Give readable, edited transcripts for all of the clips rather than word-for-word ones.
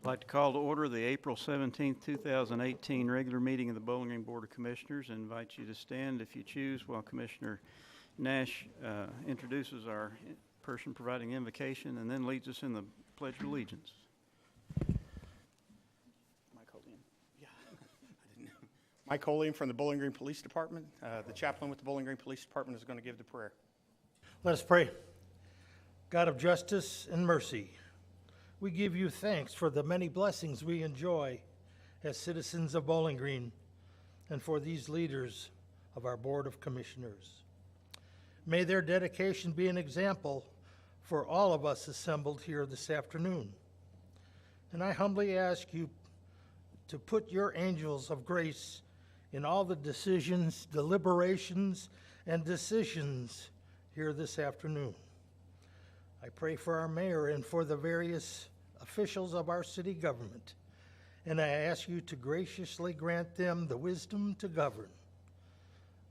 I'd like to call to order the April 17th, 2018 regular meeting of the Bowling Green Board of Commissioners and invite you to stand if you choose while Commissioner Nash introduces our person providing invocation and then leads us in the Pledge of Allegiance. Mike Holian from the Bowling Green Police Department. The chaplain with the Bowling Green Police Department is going to give the prayer. Let us pray. God of justice and mercy, we give you thanks for the many blessings we enjoy as citizens of Bowling Green and for these leaders of our Board of Commissioners. May their dedication be an example for all of us assembled here this afternoon. And I humbly ask you to put your angels of grace in all the decisions, deliberations, and decisions here this afternoon. I pray for our mayor and for the various officials of our city government, and I ask you to graciously grant them the wisdom to govern.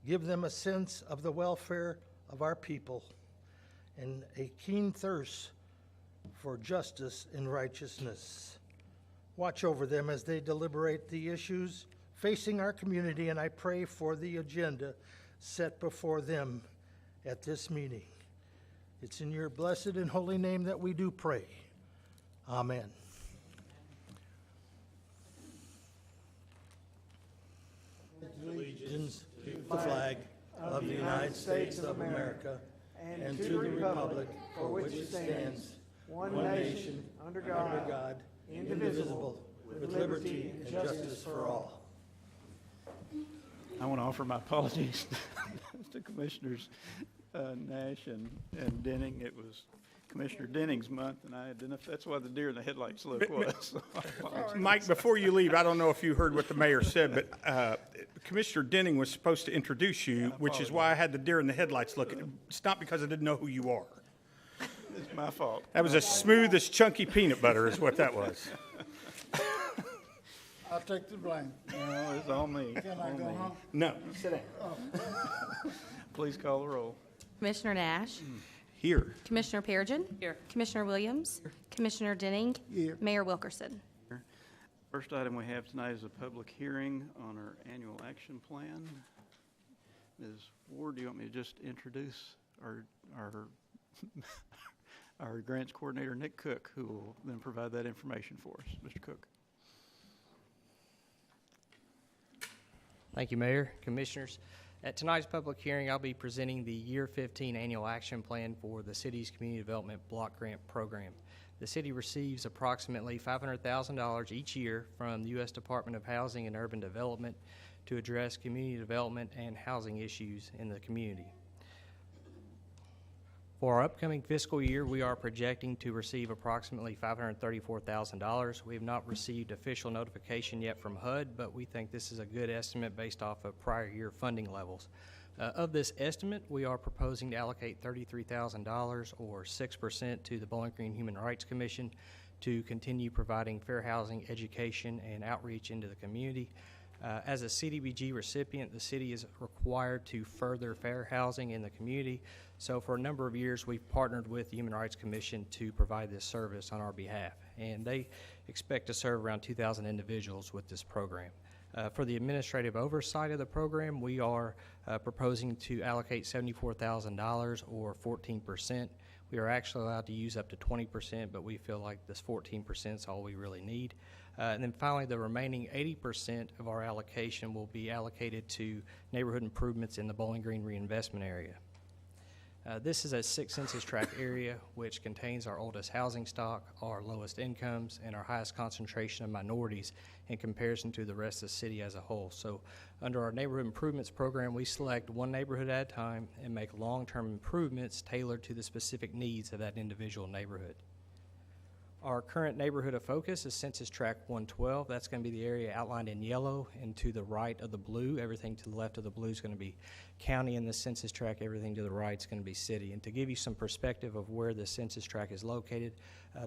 Give them a sense of the welfare of our people and a keen thirst for justice and righteousness. Watch over them as they deliberate the issues facing our community, and I pray for the agenda set before them at this meeting. It's in your blessed and holy name that we do pray. Amen. Allegiance to the flag of the United States of America and to the republic for which it stands, one nation, under God, indivisible, with liberty and justice for all. I want to offer my apologies to Commissioners Nash and Denning. It was Commissioner Denning's month, and I didn't know if that's why the deer in the headlights look was. Mike, before you leave, I don't know if you heard what the mayor said, but Commissioner Denning was supposed to introduce you, which is why I had the deer in the headlights look. It's not because I didn't know who you are. It's my fault. That was as smooth as chunky peanut butter is what that was. I'll take the blame. No, it's all me. Can I All go me. home? No, sit down. Please call the roll. Commissioner Nash. Here. Commissioner Perigin. Here. Commissioner Williams. Commissioner Denning. Here. Mayor Wilkerson. First item we have tonight is a public hearing on our annual action plan. Ms. Ward, do you want me to just introduce our grants coordinator, Nick Cook, who will then provide that information for us. Mr. Cook. Thank you, Mayor, Commissioners. At tonight's public hearing, I'll be presenting the Year 15 Annual Action Plan for the city's Community Development Block Grant Program. The city receives approximately $500,000 each year from the U.S. Department of Housing and Urban Development to address community development and housing issues in the community. For our upcoming fiscal year, we are projecting to receive approximately $534,000. We have not received official notification yet from HUD, but we think this is a good estimate based off of prior year funding levels. Of this estimate, we are proposing to allocate $33,000 or 6% to the Bowling Green Human Rights Commission to continue providing fair housing, education, and outreach into the community. As a CDBG recipient, the city is required to further fair housing in the community. So for a number of years, we've partnered with the Human Rights Commission to provide this service on our behalf. And they expect to serve around 2,000 individuals with this program. For the administrative oversight of the program, we are proposing to allocate $74,000 or 14%. We are actually allowed to use up to 20%, but we feel like this 14% is all we really need. And then finally, the remaining 80% of our allocation will be allocated to neighborhood improvements in the Bowling Green reinvestment area. This is a 6 census tract area which contains our oldest housing stock, our lowest incomes, and our highest concentration of minorities in comparison to the rest of the city as a whole. So under our neighborhood improvements program, we select one neighborhood at a time and make long-term improvements tailored to the specific needs of that individual neighborhood. Our current neighborhood of focus is Census Tract 112. That's going to be the area outlined in yellow, and to the right of the blue, everything to the left of the blue is going to be county in the census tract, everything to the right is going to be city. And to give you some perspective of where the census tract is located,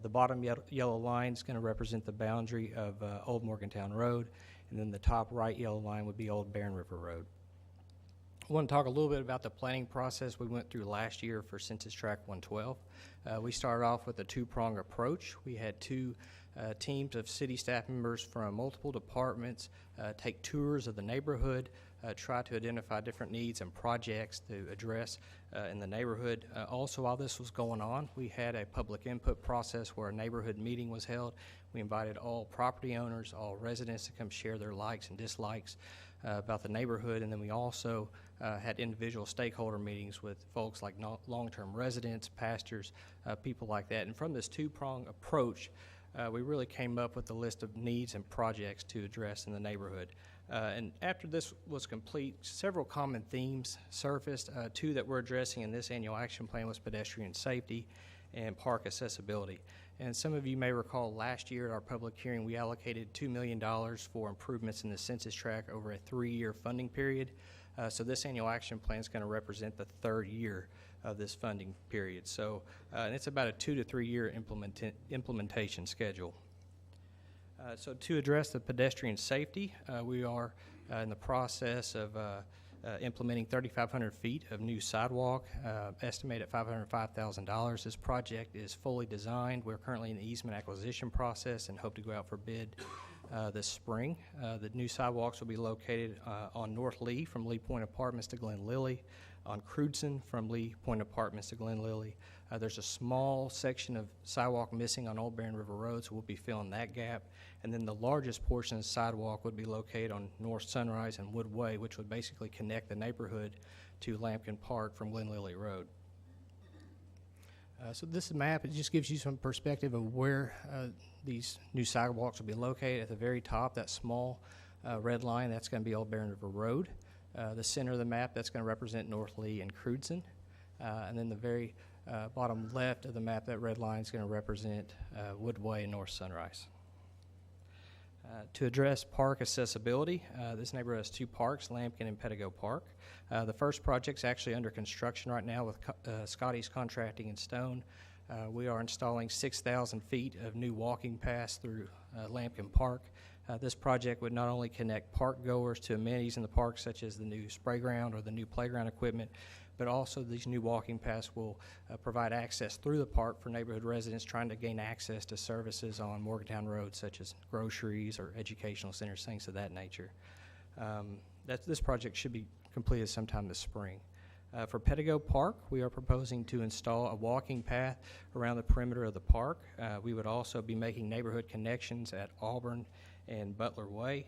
the bottom yellow line is going to represent the boundary of Old Morgantown Road, and then the top right yellow line would be Old Barren River Road. I want to talk a little bit about the planning process we went through last year for Census Tract 112. We started off with a two-prong approach. We had two Teams of city staff members from multiple departments take tours of the neighborhood, try to identify different needs and projects to address in the neighborhood. Also, while this was going on, we had a public input process where a neighborhood meeting was held. We invited all property owners, all residents to come share their likes and dislikes about the neighborhood, and then we also had individual stakeholder meetings with folks like long-term residents, pastors, people like that. And from this two-prong approach, we really came up with a list of needs and projects to address in the neighborhood. And after this was complete, several common themes surfaced. Two that we're addressing in this annual action plan was pedestrian safety and park accessibility. And some of you may recall last year at our public hearing, we allocated $2 million for improvements in the census tract over a 3-year funding period. So this annual action plan is going to represent the 3rd year of this funding period. So and it's about a 2 to 3 year implementation schedule. So to address the pedestrian safety, we are in the process of implementing 3,500 feet of new sidewalk, estimated at $505,000. This project is fully designed. We're currently in the easement acquisition process and hope to go out for bid this spring. The new sidewalks will be located on North Lee from Lee Point Apartments to Glen Lily, on Crudson from Lee Point Apartments to Glen Lily. There's a small section of sidewalk missing on Old Barren River Road, so we'll be filling that gap. And then the largest portion of the sidewalk would be located on North Sunrise and Wood Way, which would basically connect the neighborhood to Lampkin Park from Glen Lily Road. So this map, it just gives you some perspective of where these new sidewalks will be located. At the very top, that small red line, that's going to be Old Barren River Road. The center of the map, that's going to represent North Lee and Crudson. And then the very bottom left of the map, that red line is going to represent Woodway and North Sunrise. To address park accessibility, this neighborhood has 2 parks, Lampkin and Pettigo Park. The first project's actually under construction right now with Scotty's Contracting in Stone. We are installing 6,000 feet of new walking paths through Lampkin Park. This project would not only connect park goers to amenities in the park, such as the new spray ground or the new playground equipment, but also these new walking paths will provide access through the park for neighborhood residents trying to gain access to services on Morgantown Road, such as groceries or educational centers, things of that nature. This project should be completed sometime this spring. For Pettigo Park, we are proposing to install a walking path around the perimeter of the park. We would also be making neighborhood connections at Auburn and Butler Way.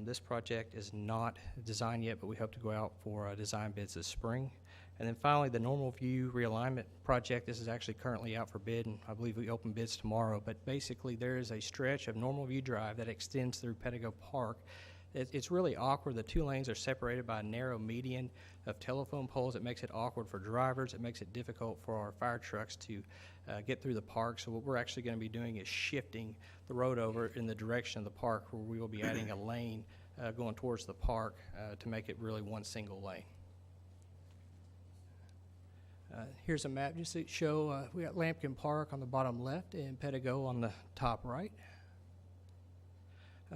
This project is not designed yet, but we hope to go out for design bids this spring. And then finally, the Normal View Realignment Project. This is actually currently out for bid, and I believe we open bids tomorrow. But basically, there is a stretch of Normal View Drive that extends through Pettigo Park. It's really awkward. The 2 lanes are separated by a narrow median of telephone poles. It makes it awkward for drivers. It makes it difficult for our fire trucks to get through the park. So what we're actually going to be doing is shifting the road over in the direction of the park, where we will be adding a lane going towards the park to make it really one single lane. Here's a map just to show we got Lampkin Park on the bottom left and Pettigo on the top right.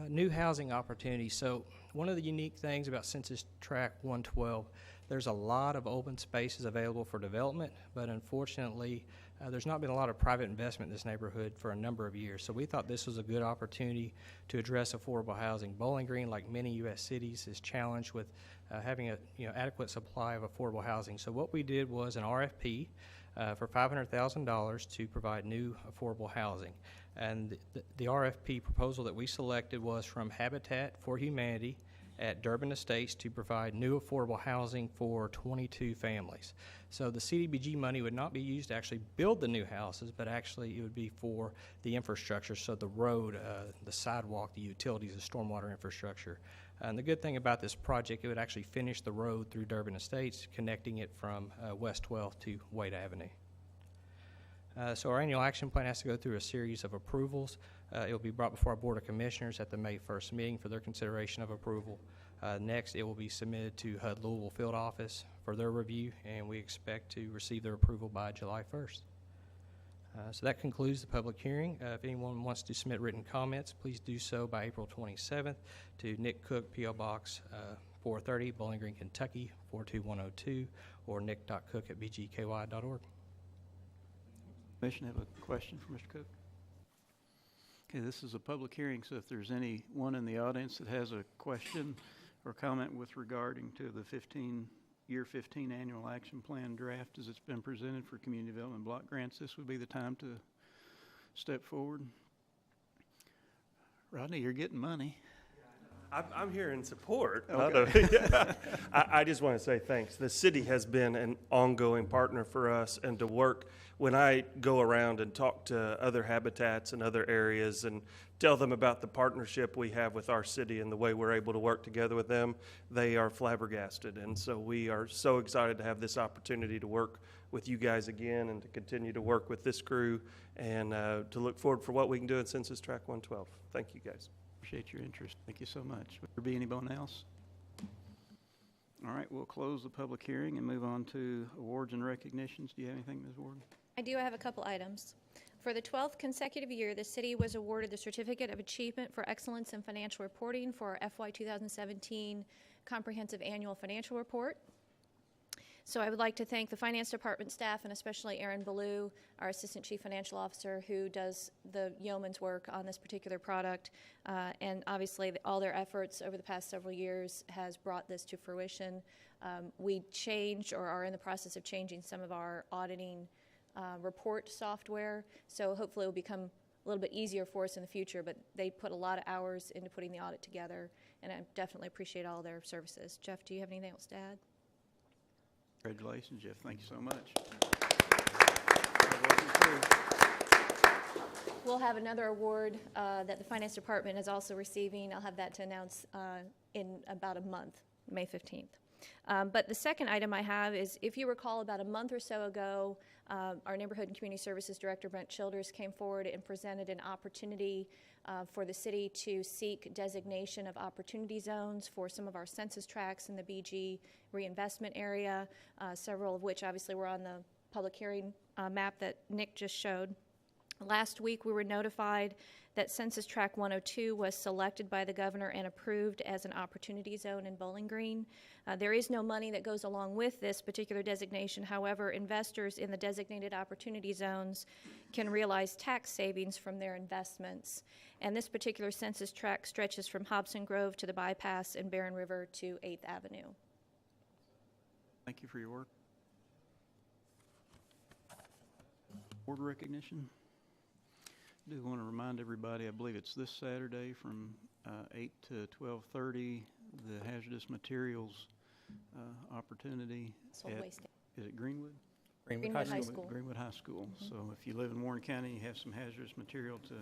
New housing opportunities. So one of the unique things about Census Tract 112, there's a lot of open spaces available for development, but unfortunately, there's not been a lot of private investment in this neighborhood for a number of years. So we thought this was a good opportunity to address affordable housing. Bowling Green, like many U.S. cities, is challenged with having a adequate supply of affordable housing. So what we did was an RFP for $500,000 to provide new affordable housing. And the RFP proposal that we selected was from Habitat for Humanity at Durbin Estates to provide new affordable housing for 22 families. So the CDBG money would not be used to actually build the new houses, but actually it would be for the infrastructure, so the road, the sidewalk, the utilities, the stormwater infrastructure. And the good thing about this project, it would actually finish the road through Durbin Estates, connecting it from West 12th to Wade Avenue. So our annual action plan has to go through a series of approvals. It will be brought before our Board of Commissioners at the May 1st meeting for their consideration of approval. Next, it will be submitted to HUD Louisville Field Office for their review, and we expect to receive their approval by July 1st. So that concludes the public hearing. If anyone wants to submit written comments, please do so by April 27th to Nick Cook, P.O. Box 430, Bowling Green, Kentucky 42102, or nick.cook@bgky.org. Commission have a question for Mr. Cook? Okay, this is a public hearing, so if there's anyone in the audience that has a question or comment with regarding to the year 15 annual action plan draft as it's been presented for community development block grants, this would be the time to step forward. Rodney, you're getting money. I'm here in support. Okay. I just want to say thanks. The city has been an ongoing partner for us, and to work, when I go around and talk to other habitats and other areas and tell them about the partnership we have with our city and the way we're able to work together with them, they are flabbergasted. And so we are so excited to have this opportunity to work with you guys again and to continue to work with this crew and to look forward for what we can do in Census Tract 112. Thank you, guys. Appreciate your interest. Thank you so much. Would there be anyone else? All right, we'll close the public hearing and move on to awards and recognitions. Do you have anything, Ms. Ward? I do have a couple items. For the 12th consecutive year, the city was awarded the Certificate of Achievement for Excellence in Financial Reporting for our FY 2017 Comprehensive Annual Financial Report. So I would like to thank the Finance Department staff and especially Aaron Ballou, our Assistant Chief Financial Officer, who does the yeoman's work on this particular product. And obviously, all their efforts over the past several years has brought this to fruition. We changed or are in the process of changing some of our auditing report software, so hopefully it will become a little bit easier for us in the future, but they put a lot of hours into putting the audit together, and I definitely appreciate all their services. Jeff, do you have anything else to add? Congratulations, Jeff. Thank you so much. We'll have another award that the Finance Department is also receiving. I'll have that to announce in about a month, May 15th. But the second item I have is, if you recall, about a month or so ago, our Neighborhood and Community Services Director, Brent Childers, came forward and presented an opportunity for the city to seek designation of opportunity zones for some of our census tracts in the BG reinvestment area, several of which obviously were on the public hearing map that Nick just showed. Last week, we were notified that Census Tract 102 was selected by the governor and approved as an opportunity zone in Bowling Green. There is no money that goes along with this particular designation. However, investors in the designated opportunity zones can realize tax savings from their investments. And this particular census tract stretches from Hobson Grove to the bypass and Barron River to 8th Avenue. Thank you for your work. Award recognition. I do want to remind everybody, I believe it's this Saturday from 8 to 12:30, the hazardous materials opportunity Solid at, waste. is it Greenwood? Greenwood High School. Greenwood High School. So if you live in Warren County and you have some hazardous material to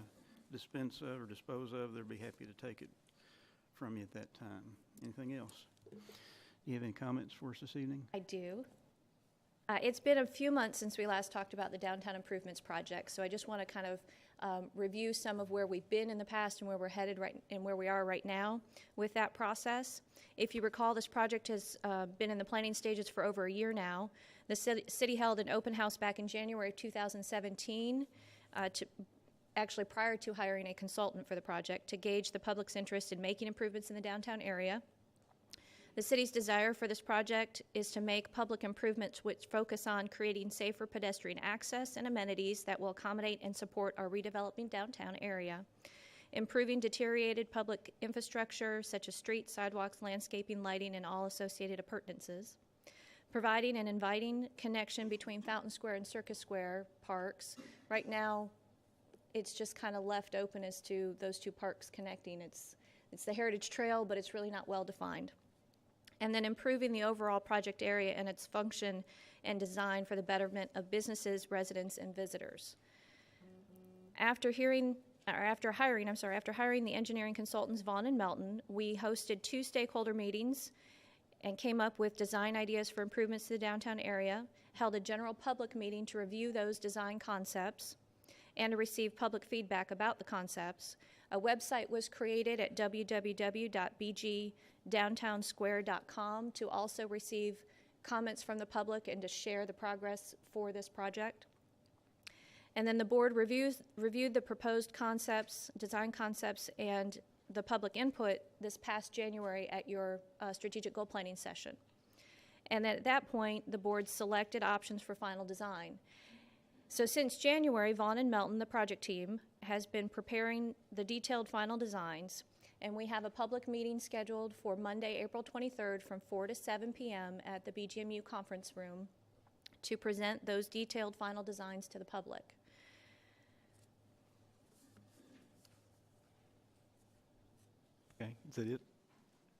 dispense of or dispose of, they'll be happy to take it from you at that time. Anything else? Do you have any comments for us this evening? I do. It's been a few months since we last talked about the Downtown Improvements Project, so I just want to kind of review some of where we've been in the past and where we're headed right and where we are right now with that process. If you recall, this project has been in the planning stages for over a year now. The city held an open house back in January of 2017, actually prior to hiring a consultant for the project, to gauge the public's interest in making improvements in the downtown area. The city's desire for this project is to make public improvements which focus on creating safer pedestrian access and amenities that will accommodate and support our redeveloping downtown area, improving deteriorated public infrastructure such as streets, sidewalks, landscaping, lighting, and all associated appurtenances, providing an inviting connection between Fountain Square and Circus Square parks. Right now, it's just kind of left open as to those two parks connecting. It's the Heritage Trail, but it's really not well defined. And then improving the overall project area and its function and design for the betterment of businesses, residents, and visitors. After hiring the engineering consultants Vaughn and Melton, we hosted 2 stakeholder meetings and came up with design ideas for improvements to the downtown area, held a general public meeting to review those design concepts and to receive public feedback about the concepts. A website was created at www.bgdowntownsquare.com to also receive comments from the public and to share the progress for this project. And then the board reviewed the proposed concepts, design concepts, and the public input this past January at your strategic goal planning session. And at that point, the board selected options for final design. So since January, Vaughn and Melton, the project team, has been preparing the detailed final designs, and we have a public meeting scheduled for Monday, April 23rd from 4 to 7 p.m. at the BGMU conference room to present those detailed final designs to the public. Okay, is that it?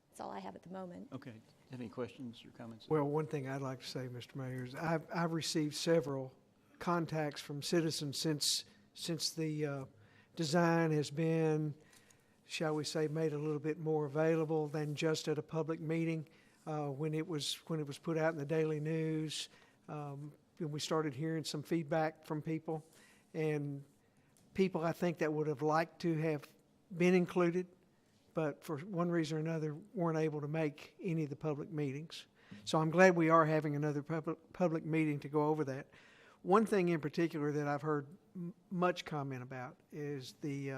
That's all I have at the moment. Okay. Have any questions or comments? Well, one thing I'd like to say, Mr. Mayor, is I've received several contacts from citizens since the design has been, shall we say, made a little bit more available than just at a public meeting. When it was put out in the Daily News, we started hearing some feedback from people, and people I think that would have liked to have been included, but for one reason or another weren't able to make any of the public meetings. So I'm glad we are having another public meeting to go over that. One thing in particular that I've heard much comment about is the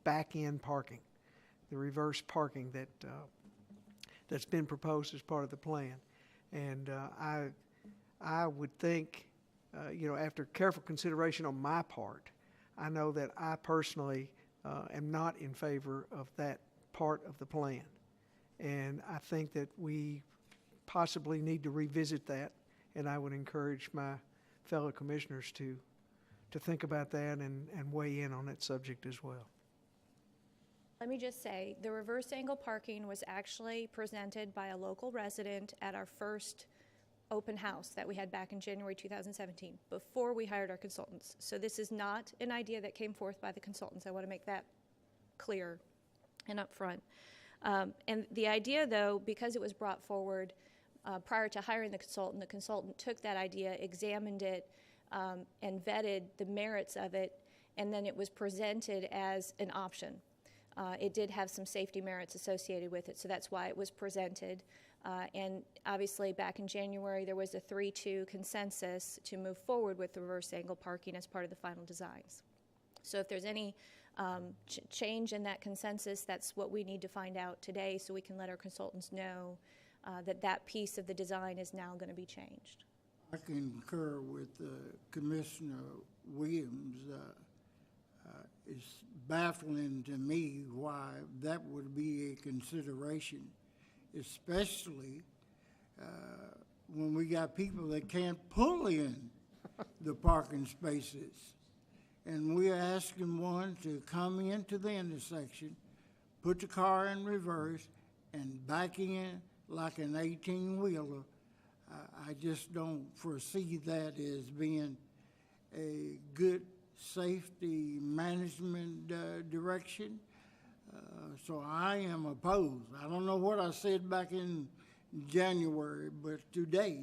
back-end parking, the reverse parking that's been proposed as part of the plan. And I would think, after careful consideration on my part, I know that I personally am not in favor of that part of the plan. And I think that we possibly need to revisit that, and I would encourage my fellow commissioners to think about that and weigh in on that subject as well. Let me just say, the reverse angle parking was actually presented by a local resident at our first open house that we had back in January 2017, before we hired our consultants. So this is not an idea that came forth by the consultants. I want to make that clear and upfront. And the idea, though, because it was brought forward prior to hiring the consultant took that idea, examined it, and vetted the merits of it, and then it was presented as an option. It did have some safety merits associated with it, so that's why it was presented. And obviously, back in January, there was a 3-2 consensus to move forward with the reverse angle parking as part of the final designs. So if there's any change in that consensus, that's what we need to find out today, so we can let our consultants know that piece of the design is now going to be changed. I concur with Commissioner Williams. It's baffling to me why that would be a consideration, especially when we got people that can't pull in the parking spaces. And we're asking one to come into the intersection, put the car in reverse, and back in like an 18-wheeler. I just don't foresee that as being a good safety management direction. So I am opposed. I don't know what I said back in January, but today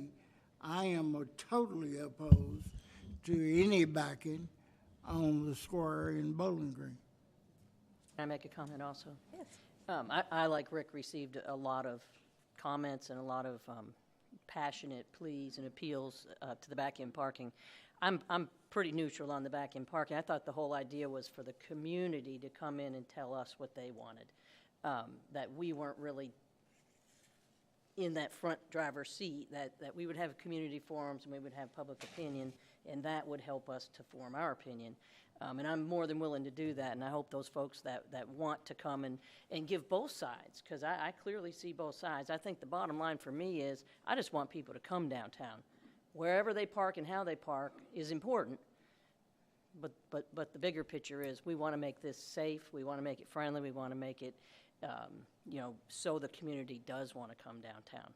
I am totally opposed to any backing on the square in Bowling Green. Can I make a comment also? Yes. I, like Rick, received a lot of comments and a lot of passionate pleas and appeals to the back-end parking. I'm pretty neutral on the back-end parking. I thought the whole idea was for the community to come in and tell us what they wanted, that we weren't really in that front driver's seat, that we would have community forums and we would have public opinion, and that would help us to form our opinion. And I'm more than willing to do that, and I hope those folks that want to come and give both sides, because I clearly see both sides. I think the bottom line for me is I just want people to come downtown. Wherever they park and how they park is important, but the bigger picture is we want to make this safe, we want to make it friendly, we want to make it, so the community does want to come downtown.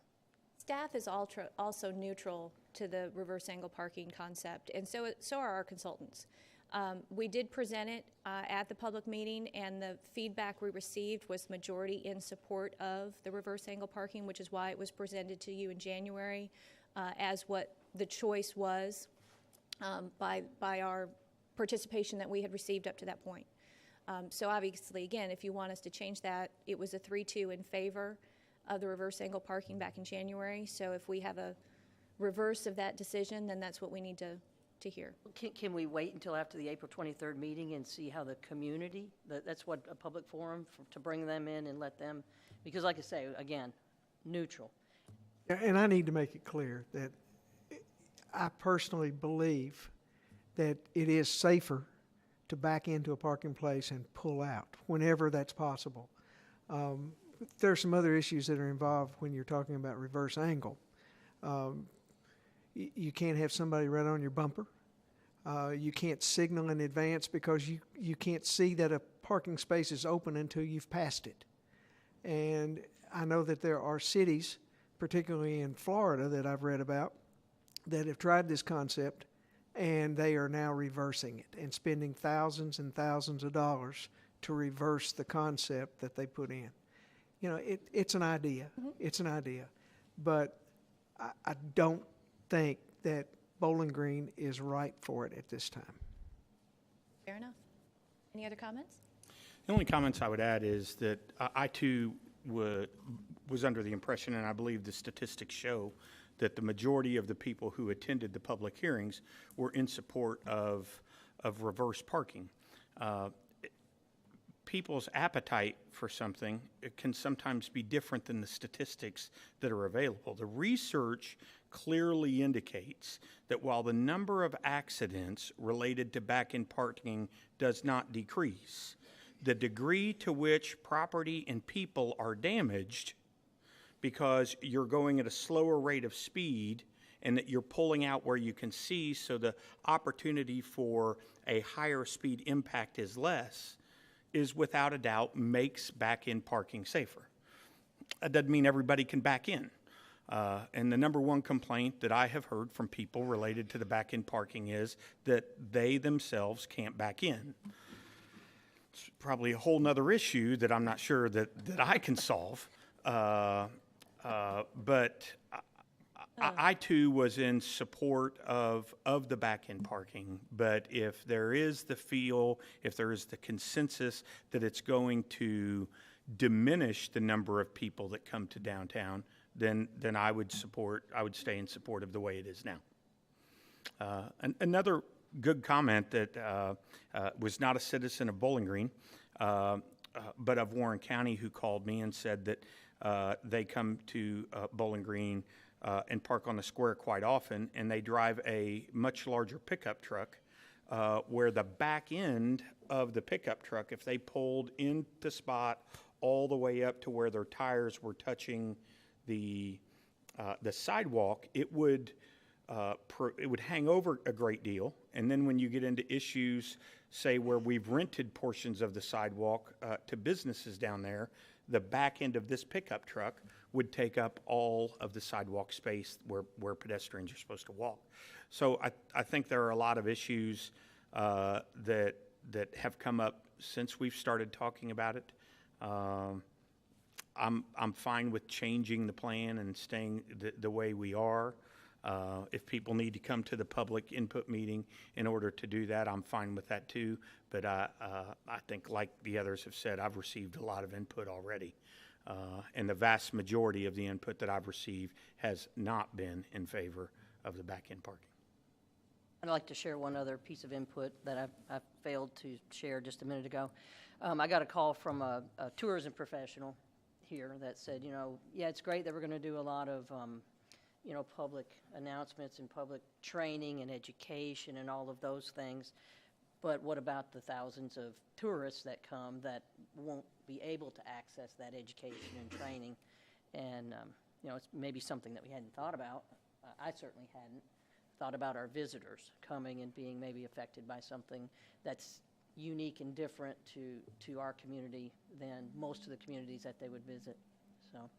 Staff is also neutral to the reverse angle parking concept, and so are our consultants. We did present it at the public meeting, and the feedback we received was majority in support of the reverse angle parking, which is why it was presented to you in January as what the choice was by our participation that we had received up to that point. So obviously, again, if you want us to change that, it was a 3-2 in favor of the reverse angle parking back in January. So if we have a reverse of that decision, then that's what we need to hear. Can we wait until after the April 23rd meeting and see how the community, that's what a public forum, to bring them in and let them, because like I say, again, neutral. And I need to make it clear that I personally believe that it is safer to back into a parking place and pull out whenever that's possible. There are some other issues that are involved when you're talking about reverse angle. You can't have somebody right on your bumper. You can't signal in advance because you can't see that a parking space is open until you've passed it. And I know that there are cities, particularly in Florida that I've read about, that have tried this concept, and they are now reversing it and spending thousands and thousands of dollars to reverse the concept that they put in. You know, it's an idea. It's an idea. But I don't think that Bowling Green is ripe for it at this time. Fair enough. Any other comments? The only comments I would add is that I too was under the impression, and I believe the statistics show, that the majority of the people who attended the public hearings were in support of reverse parking. People's appetite for something, it can sometimes be different than the statistics that are available. The research clearly indicates that while the number of accidents related to back-in parking does not decrease, the degree to which property and people are damaged because you're going at a slower rate of speed and that you're pulling out where you can see, so the opportunity for a higher speed impact is less, is without a doubt makes back-in parking safer. That doesn't mean everybody can back in. And the number one complaint that I have heard from people related to the back-in parking is that they themselves can't back in. It's probably a whole nother issue that I'm not sure that I can solve. But I too was in support of the back-end parking, but if there is the feel, if there is the consensus that it's going to diminish the number of people that come to downtown, then I would stay in support of the way it is now. Another good comment that was not a citizen of Bowling Green, but of Warren County, who called me and said that they come to Bowling Green and park on the square quite often, and they drive a much larger pickup truck where the back end of the pickup truck, if they pulled in the spot all the way up to where their tires were touching the sidewalk, it would hang over a great deal. And then when you get into issues, say where we've rented portions of the sidewalk to businesses down there, the back end of this pickup truck would take up all of the sidewalk space where pedestrians are supposed to walk. So I think there are a lot of issues that have come up since we've started talking about it. I'm fine with changing the plan and staying the way we are. If people need to come to the public input meeting in order to do that, I'm fine with that too. But I think, like the others have said, I've received a lot of input already. And the vast majority of the input that I've received has not been in favor of the back-end parking. I'd like to share one other piece of input that I failed to share just a minute ago. I got a call from a tourism professional here that said, yeah, it's great that we're going to do a lot of, public announcements and public training and education and all of those things. But what about the thousands of tourists that come that won't be able to access that education and training? And, it's maybe something that we hadn't thought about. I certainly hadn't thought about our visitors coming and being maybe affected by something that's unique and different to our community than most of the communities that they would visit. So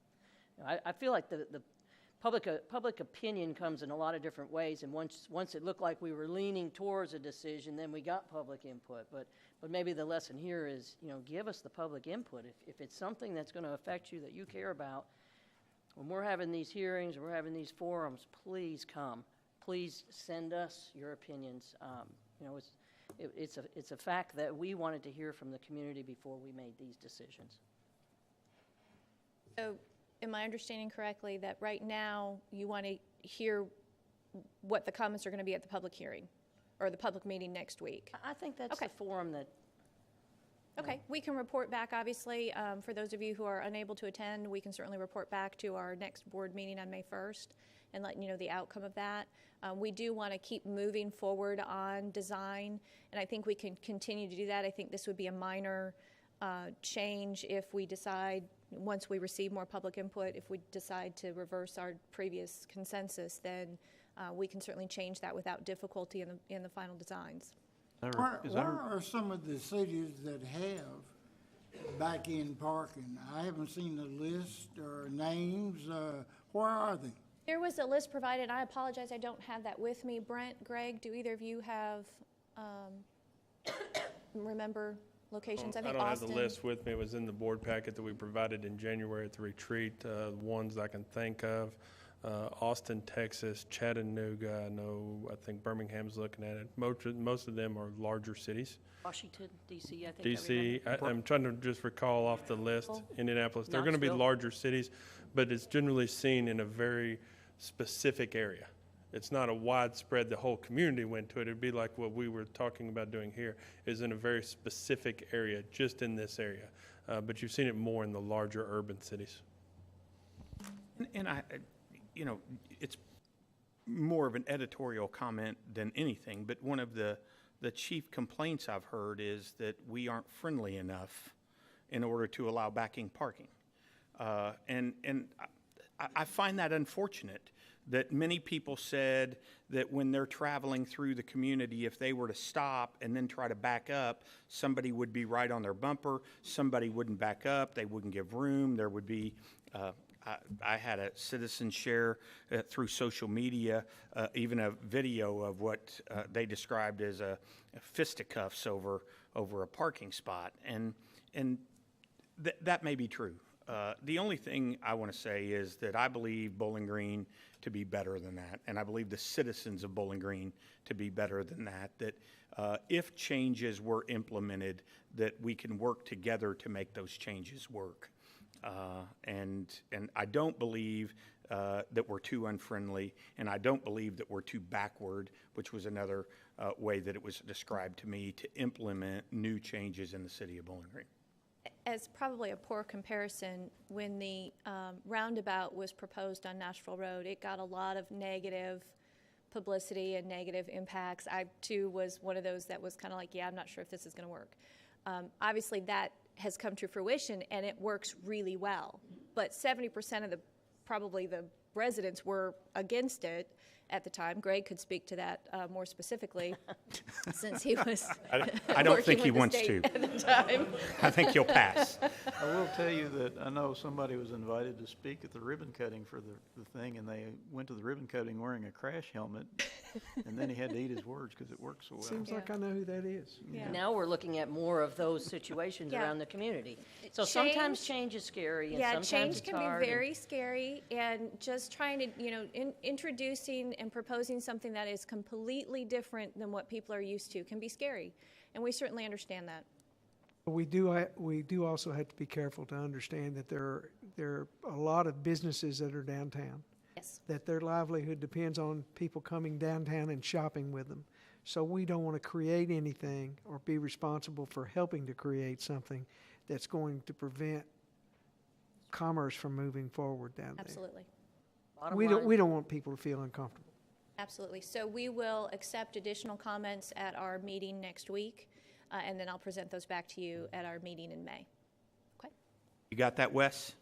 I feel like the public opinion comes in a lot of different ways, and once it looked like we were leaning towards a decision, then we got public input. But maybe the lesson here is, give us the public input. If it's something that's going to affect you that you care about, when we're having these hearings, we're having these forums, please come. Please send us your opinions. It's a fact that we wanted to hear from the community before we made these decisions. So, am I understanding correctly that right now you want to hear what the comments are going to be at the public hearing or the public meeting next week? I think that's Okay. the forum that. Okay, we can report back, obviously. For those of you who are unable to attend, we can certainly report back to our next board meeting on May 1st, and letting you know the outcome of that. We do want to keep moving forward on design, and I think we can continue to do that. I think this would be a minor change if we decide, once we receive more public input, if we decide to reverse our previous consensus, then we can certainly change that without difficulty in the final designs. Where are some of the cities that have back-end parking? I haven't seen a list or names. Where are they? There was a list provided. I apologize, I don't have that with me. Brent, Greg, do either of you have, remember locations? I I think don't Austin. have the list with me. It was in the board packet that we provided in January at the retreat. Ones I can think of, Austin, Texas, Chattanooga, I think Birmingham's looking at it. Most of them are larger cities. Washington, D.C., I think. DC, I'm trying to just recall off the list, Indianapolis. They're going to be Knoxville. larger cities, but it's generally seen in a very specific area. It's not a widespread, the whole community went to it. It'd be like what we were talking about doing here, is in a very specific area, just in this area. But you've seen it more in the larger urban cities. And it's more of an editorial comment than anything, but one of the chief complaints I've heard is that we aren't friendly enough in order to allow backing parking. And I find that unfortunate, that many people said that when they're traveling through the community, if they were to stop and then try to back up, somebody would be right on their bumper, somebody wouldn't back up, they wouldn't give room, there would be, I had a citizen share through social media, even a video of what they described as a fisticuffs over a parking spot, and that may be true. The only thing I want to say is that I believe Bowling Green to be better than that, and I believe the citizens of Bowling Green to be better than that, that if changes were implemented, that we can work together to make those changes work. And I don't believe that we're too unfriendly, and I don't believe that we're too backward, which was another way that it was described to me, to implement new changes in the city of Bowling Green. As probably a poor comparison, when the roundabout was proposed on Nashville Road, it got a lot of negative publicity and negative impacts. I, too, was one of those that was kind of like, yeah, I'm not sure if this is going to work. Obviously, that has come to fruition, and it works really well. But 70% of probably the residents were against it at the time. Greg could speak to that more specifically, since he was I don't working think he with the wants state to. at the time. I think he'll pass. I will tell you that I know somebody was invited to speak at the ribbon cutting for the thing, and they went to the ribbon cutting wearing a crash helmet, and then he had to eat his words because it worked so well. Seems like I know who that is. Yeah. Now we're looking at more of those situations Yeah. around the community. So sometimes change is scary, and sometimes change it's can hard. be very scary, and just trying to, introducing and proposing something that is completely different than what people are used to can be scary, and we certainly understand that. We do also have to be careful to understand that there are a lot of businesses that are downtown, Yes. that their livelihood depends on people coming downtown and shopping with them. So we don't want to create anything or be responsible for helping to create something that's going to prevent commerce from moving forward down there. Absolutely. Bottom We line, don't want people to feel uncomfortable. Absolutely. So we will accept additional comments at our meeting next week, and then I'll present those back to you at our meeting in May. Okay? You got that, Wes?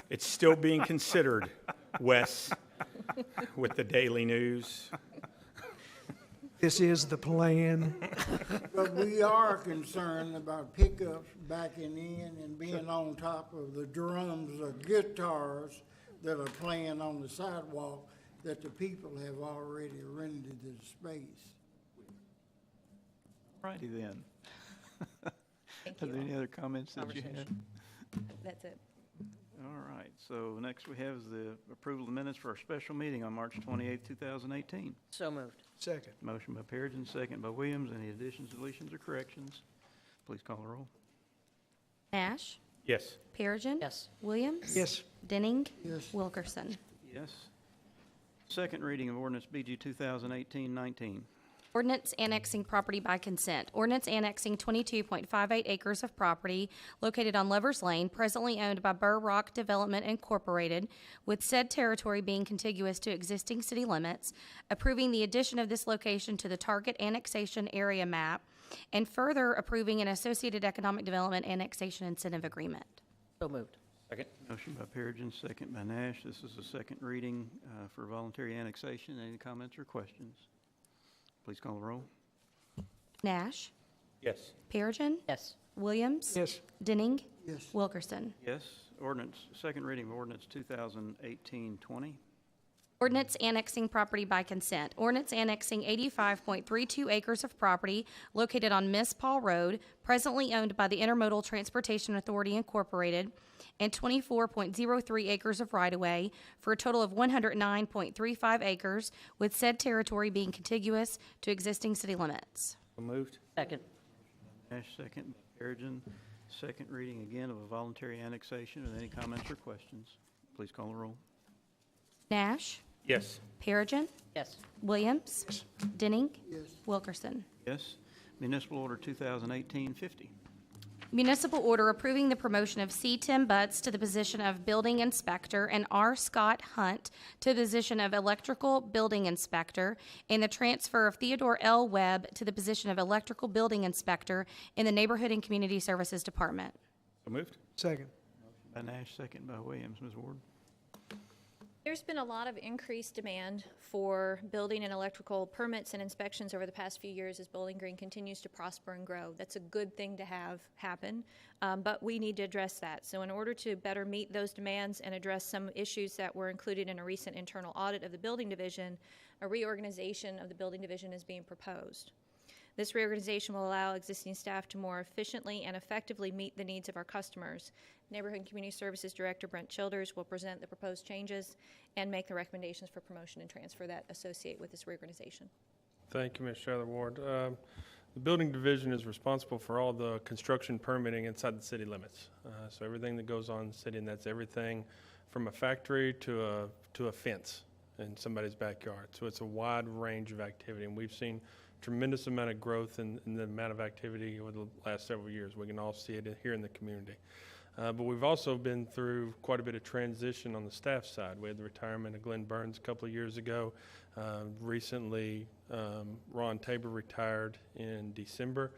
It's still being considered, Wes, with the Daily News. This is the plan. But we are concerned about pickups backing in and being on top of the drums or guitars that are playing on the sidewalk that the people have already rented the space. Righty then. Thank Are there you. any other comments that you had? That's it. All right, so next we have the approval of the minutes for our special meeting on March 28, 2018. So moved. Second. Motion by Perigin, second by Williams. Any additions, deletions, or corrections? Please call the roll. Nash, Yes. Perigin. Yes. Williams. Yes. Denning. Yes. Wilkerson. Yes. Second reading of ordinance BG 2018-19. Ordinance annexing property by consent. Ordinance annexing 22.58 acres of property located on Lovers Lane, presently owned by Burr Rock Development Incorporated, with said territory being contiguous to existing city limits, approving the addition of this location to the target annexation area map, and further approving an associated economic development annexation incentive agreement. So moved. Second. Motion by Perigin, second by Nash. This is a second reading for voluntary annexation. Any comments or questions? Please call the roll. Nash, Yes. Perigin, Yes. Williams. Yes. Denning. Yes. Wilkerson. Yes. Ordinance, second reading of ordinance 2018-20. Ordinance annexing property by consent. Ordinance annexing 85.32 acres of property located on Miss Paul Road, presently owned by the Intermodal Transportation Authority Incorporated, and 24.03 acres of right-of-way for a total of 109.35 acres, with said territory being contiguous to existing city limits. So moved. Second. Nash, second by Perigin. Second reading again of a voluntary annexation. Are there any comments or questions? Please call the roll. Nash, Yes. Perigin, Yes. Williams, Denning, Yes. Wilkerson. Yes. Municipal Order 2018-50. Municipal order approving the promotion of C. Tim Butts to the position of Building Inspector and R. Scott Hunt to the position of Electrical Building Inspector, and the transfer of Theodore L. Webb to the position of Electrical Building Inspector in the Neighborhood and Community Services Department. So moved. Second. By Nash, second by Williams. Ms. Ward. There's been a lot of increased demand for building and electrical permits and inspections over the past few years as Bowling Green continues to prosper and grow. That's a good thing to have happen, but we need to address that. So in order to better meet those demands and address some issues that were included in a recent internal audit of the building division, a reorganization of the building division is being proposed. This reorganization will allow existing staff to more efficiently and effectively meet the needs of our customers. Neighborhood and Community Services Director Brent Childers will present the proposed changes and make the recommendations for promotion and transfer that associate with this reorganization. Thank you, Ms. Charlotte Ward. The building division is responsible for all the construction permitting inside the city limits. So everything that goes on in the city, and that's everything from a factory to a fence in somebody's backyard. So it's a wide range of activity, and we've seen tremendous amount of growth in the amount of activity over the last several years. We can all see it here in the community. But we've also been through quite a bit of transition on the staff side. We had the retirement of Glenn Burns a couple of years ago. Recently, Ron Tabor retired in December,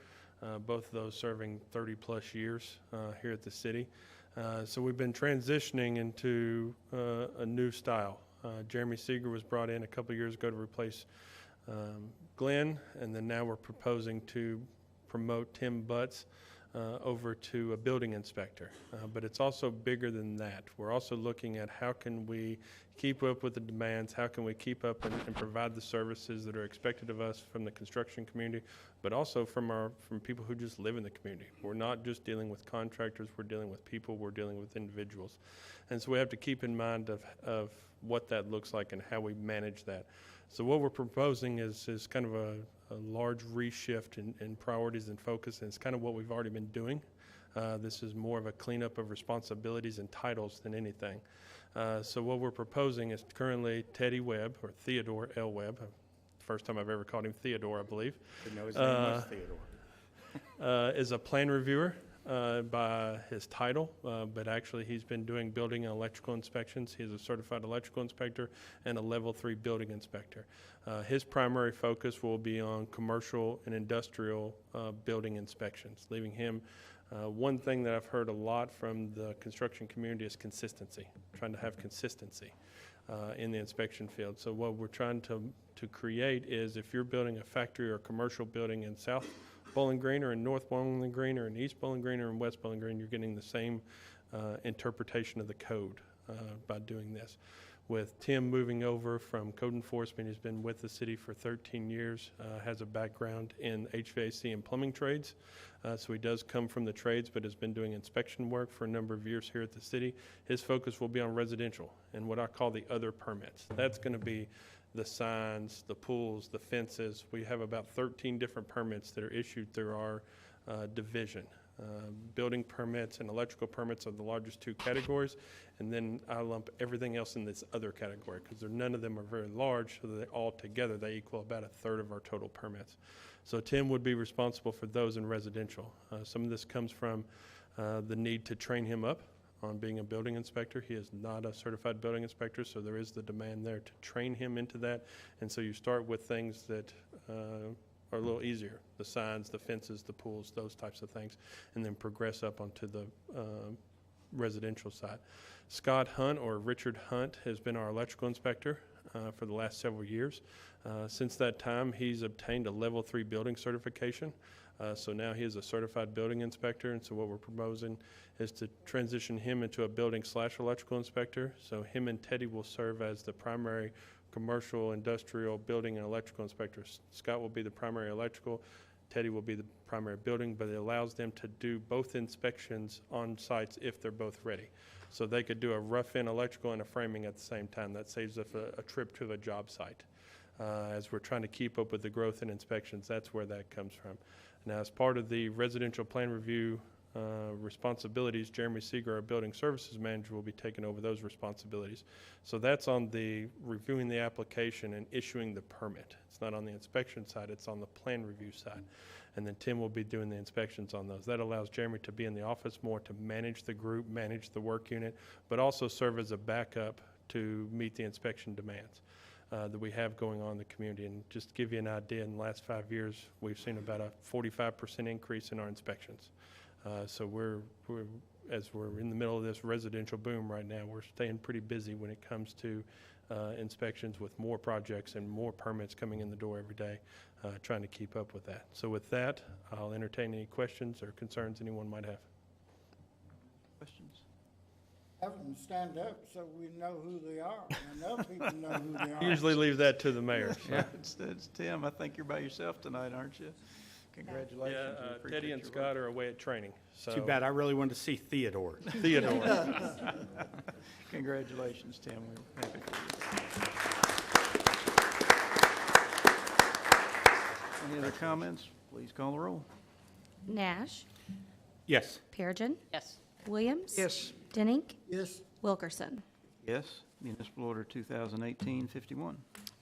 both of those serving 30-plus years here at the city. So we've been transitioning into a new style. Jeremy Seeger was brought in a couple of years ago to replace Glenn, and then now we're proposing to promote Tim Butts over to a building inspector. But it's also bigger than that. We're also looking at how can we keep up with the demands, how can we keep up and provide the services that are expected of us from the construction community, but also from people who just live in the community. We're not just dealing with contractors, we're dealing with people, we're dealing with individuals. And so we have to keep in mind of what that looks like and how we manage that. So what we're proposing is kind of a large reshift in priorities and focus, and it's kind of what we've already been doing. This is more of a cleanup of responsibilities and titles than anything. So what we're proposing is currently Teddy Webb, or Theodore L. Webb, first time I've ever called him Theodore, I believe. Didn't know his name was Theodore. Is a plan reviewer by his title, but actually he's been doing building and electrical inspections. He's a certified electrical inspector and a level 3 building inspector. His primary focus will be on commercial and industrial building inspections, leaving him one thing that I've heard a lot from the construction community is consistency, trying to have consistency in the inspection field. So what we're trying to create is if you're building a factory or commercial building in South Bowling Green or in North Bowling Green or in East Bowling Green or in West Bowling Green, you're getting the same interpretation of the code by doing this. With Tim moving over from code enforcement, he's been with the city for 13 years, has a background in HVAC and plumbing trades. So he does come from the trades, but has been doing inspection work for a number of years here at the city. His focus will be on residential and what I call the other permits. That's going to be the signs, the pools, the fences. We have about 13 different permits that are issued through our division. Building permits and electrical permits are the largest two categories, and then I lump everything else in this other category because none of them are very large, so that all together they equal about a third of our total permits. So Tim would be responsible for those in residential. Some of this comes from the need to train him up on being a building inspector. He is not a certified building inspector, so there is the demand there to train him into that. And so you start with things that are a little easier, the signs, the fences, the pools, those types of things, and then progress up onto the residential side. Scott Hunt, or Richard Hunt, has been our electrical inspector for the last several years. Since that time, he's obtained a level 3 building certification. So now he is a certified building inspector, and so what we're proposing is to transition him into a building/electrical inspector. So him and Teddy will serve as the primary commercial, industrial, building, and electrical inspectors. Scott will be the primary electrical, Teddy will be the primary building, but it allows them to do both inspections on sites if they're both ready. So they could do a rough-in electrical and a framing at the same time. That saves us a trip to the job site. As we're trying to keep up with the growth in inspections, that's where that comes from. Now, as part of the residential plan review responsibilities, Jeremy Seeger, our building services manager, will be taking over those responsibilities. So that's on the reviewing the application and issuing the permit. It's not on the inspection side, it's on the plan review side. And then Tim will be doing the inspections on those. That allows Jeremy to be in the office more, to manage the group, manage the work unit, but also serve as a backup to meet the inspection demands that we have going on in the community. And just to give you an idea, in the last 5 years, we've seen about a 45% increase in our inspections. So as we're in the middle of this residential boom right now, we're staying pretty busy when it comes to inspections, with more projects and more permits coming in the door every day, trying to keep up with that. So with that, I'll entertain any questions or concerns anyone might have. Questions? Have them stand up so we know who they are, and other people know who they are. Usually leave that to the mayor. So. Yeah, it's Tim. I think you're by yourself tonight, aren't you? Congratulations. We Yeah, appreciate Teddy and your Scott work. are away at training. So Too bad, I really wanted to see Theodore. Theodore. Congratulations, Tim. We're happy for you. Any other comments? Please call the roll. Nash, Yes. Perigin, Yes. Williams. Yes. Denning, Yes, Wilkerson. Yes. Municipal Order 2018-51.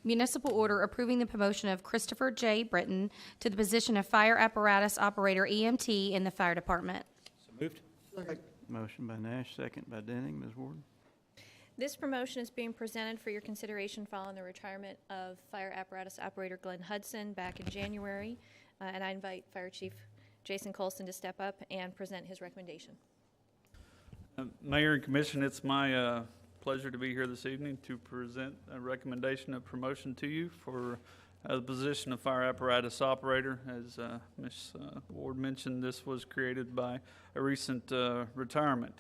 Municipal order approving the promotion of Christopher J. Britton to the position of Fire Apparatus Operator EMT in the Fire Department. So moved. Motion by Nash, second by Denning. Ms. Ward? This promotion is being presented for your consideration following the retirement of Fire Apparatus Operator Glenn Hudson back in January. And I invite Fire Chief Jason Colson to step up and present his recommendation. Mayor and Commission, it's my pleasure to be here this evening to present a recommendation of promotion to you for the position of Fire Apparatus Operator. As Ms. Ward mentioned, this was created by a recent retirement.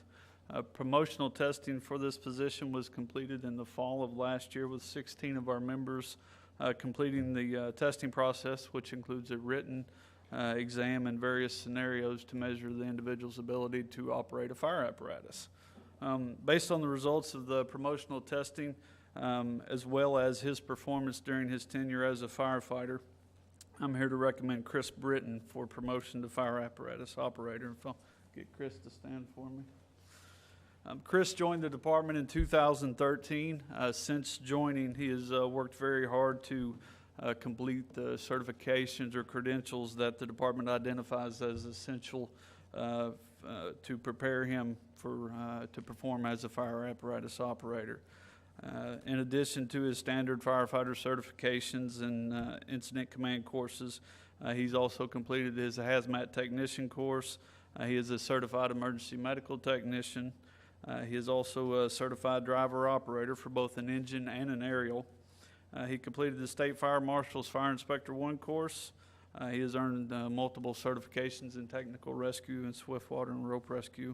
Promotional testing for this position was completed in the fall of last year, with 16 of our members completing the testing process, which includes a written exam and various scenarios to measure the individual's ability to operate a fire apparatus. Based on the results of the promotional testing, as well as his performance during his tenure as a firefighter, I'm here to recommend Chris Britton for promotion to Fire Apparatus Operator. If I'll get Chris to stand for me. Chris joined the department in 2013. Since joining, he has worked very hard to complete the certifications or credentials that the department identifies as essential to prepare him to perform as a fire apparatus operator. In addition to his standard firefighter certifications and incident command courses, he's also completed his hazmat technician course. He is a certified emergency medical technician. He is also a certified driver operator for both an engine and an aerial. He completed the State Fire Marshal's Fire Inspector 1 course. He has earned multiple certifications in technical rescue and swiftwater and rope rescue.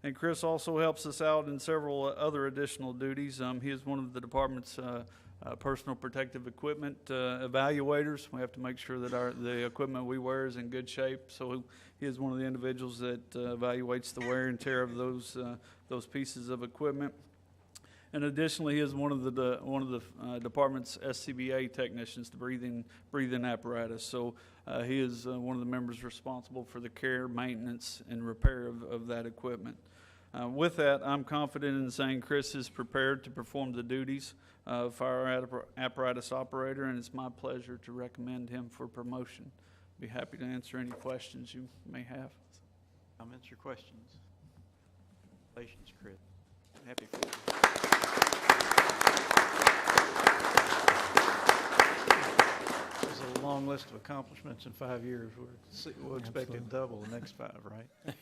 And Chris also helps us out in several other additional duties. He is one of the department's personal protective equipment evaluators. We have to make sure that the equipment we wear is in good shape. So he is one of the individuals that evaluates the wear and tear of those pieces of equipment. And additionally, he is one of the department's SCBA technicians, the breathing apparatus. So he is one of the members responsible for the care, maintenance, and repair of that equipment. With that, I'm confident in saying Chris is prepared to perform the duties of fire apparatus operator, and it's my pleasure to recommend him for promotion. Be happy to answer any questions you may have. Comments or questions? Congratulations, Chris. Happy for you. There's a long list of accomplishments in 5 years. We'll expect it double the next 5, right?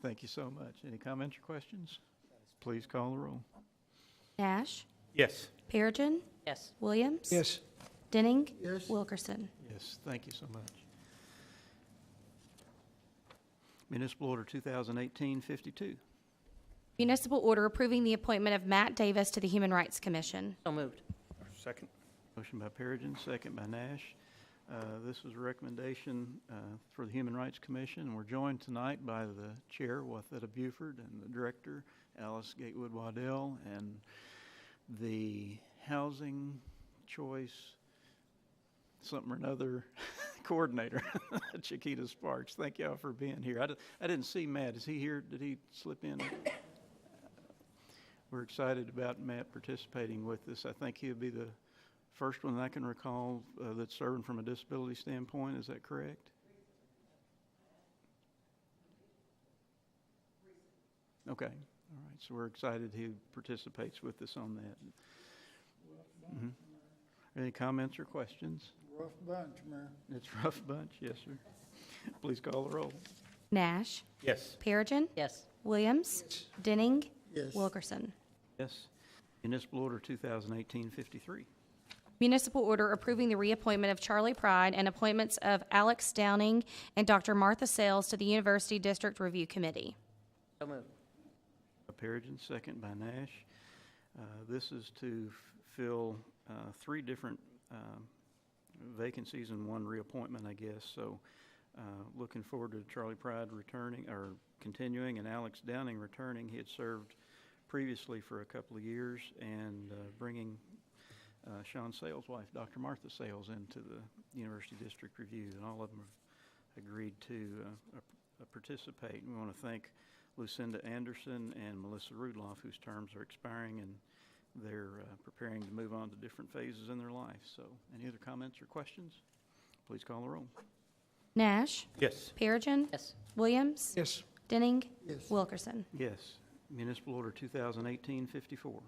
Thank you so much. Any comments or questions? Please call the roll. Nash, Yes. Perigin, Yes. Williams. Yes. Denning. Yes. Wilkerson. Yes, thank you so much. Municipal Order 2018-52. Municipal order approving the appointment of Matt Davis to the Human Rights Commission. So moved. Second. Motion by Perigin, second by Nash. This is a recommendation for the Human Rights Commission, and we're joined tonight by the chair, Watheta Buford, and the director, Alice Gatewood Waddell, and the Housing Choice something or another coordinator, Chiquita Sparks. Thank y'all for being here. I didn't see Matt. Is he here? Did he slip in? We're excited about Matt participating with us. I think he'll be the first one that I can recall that's serving from a disability standpoint. Is that correct? Okay. All right. So we're excited he participates with us on that. Mm-hmm. Any comments or questions? Rough bunch, Mayor. It's a rough bunch. Yes, sir. Please call the roll. Nash, Yes. Perigin, Yes. Williams, Denning, Yes. Wilkerson. Yes. Municipal Order 2018-53. Municipal order approving the reappointment of Charlie Pride and appointments of Alex Downing and Dr. Martha Sales to the University District Review Committee. So moved. Perigin, second by Nash. This is to fill 3 different vacancies and 1 reappointment, I guess. So looking forward to Charlie Pride returning or continuing and Alex Downing returning. He had served previously for a couple of years, and bringing Sean Sales' wife, Dr. Martha Sales, into the University District Review, and all of them have agreed to participate. We want to thank Lucinda Anderson and Melissa Rudloff, whose terms are expiring, and they're preparing to move on to different phases in their life. So any other comments or questions? Please call the roll. Nash, Yes. Perigin, Yes. Williams, Yes. Denning, Yes. Wilkerson. Yes. Municipal Order 2018-54.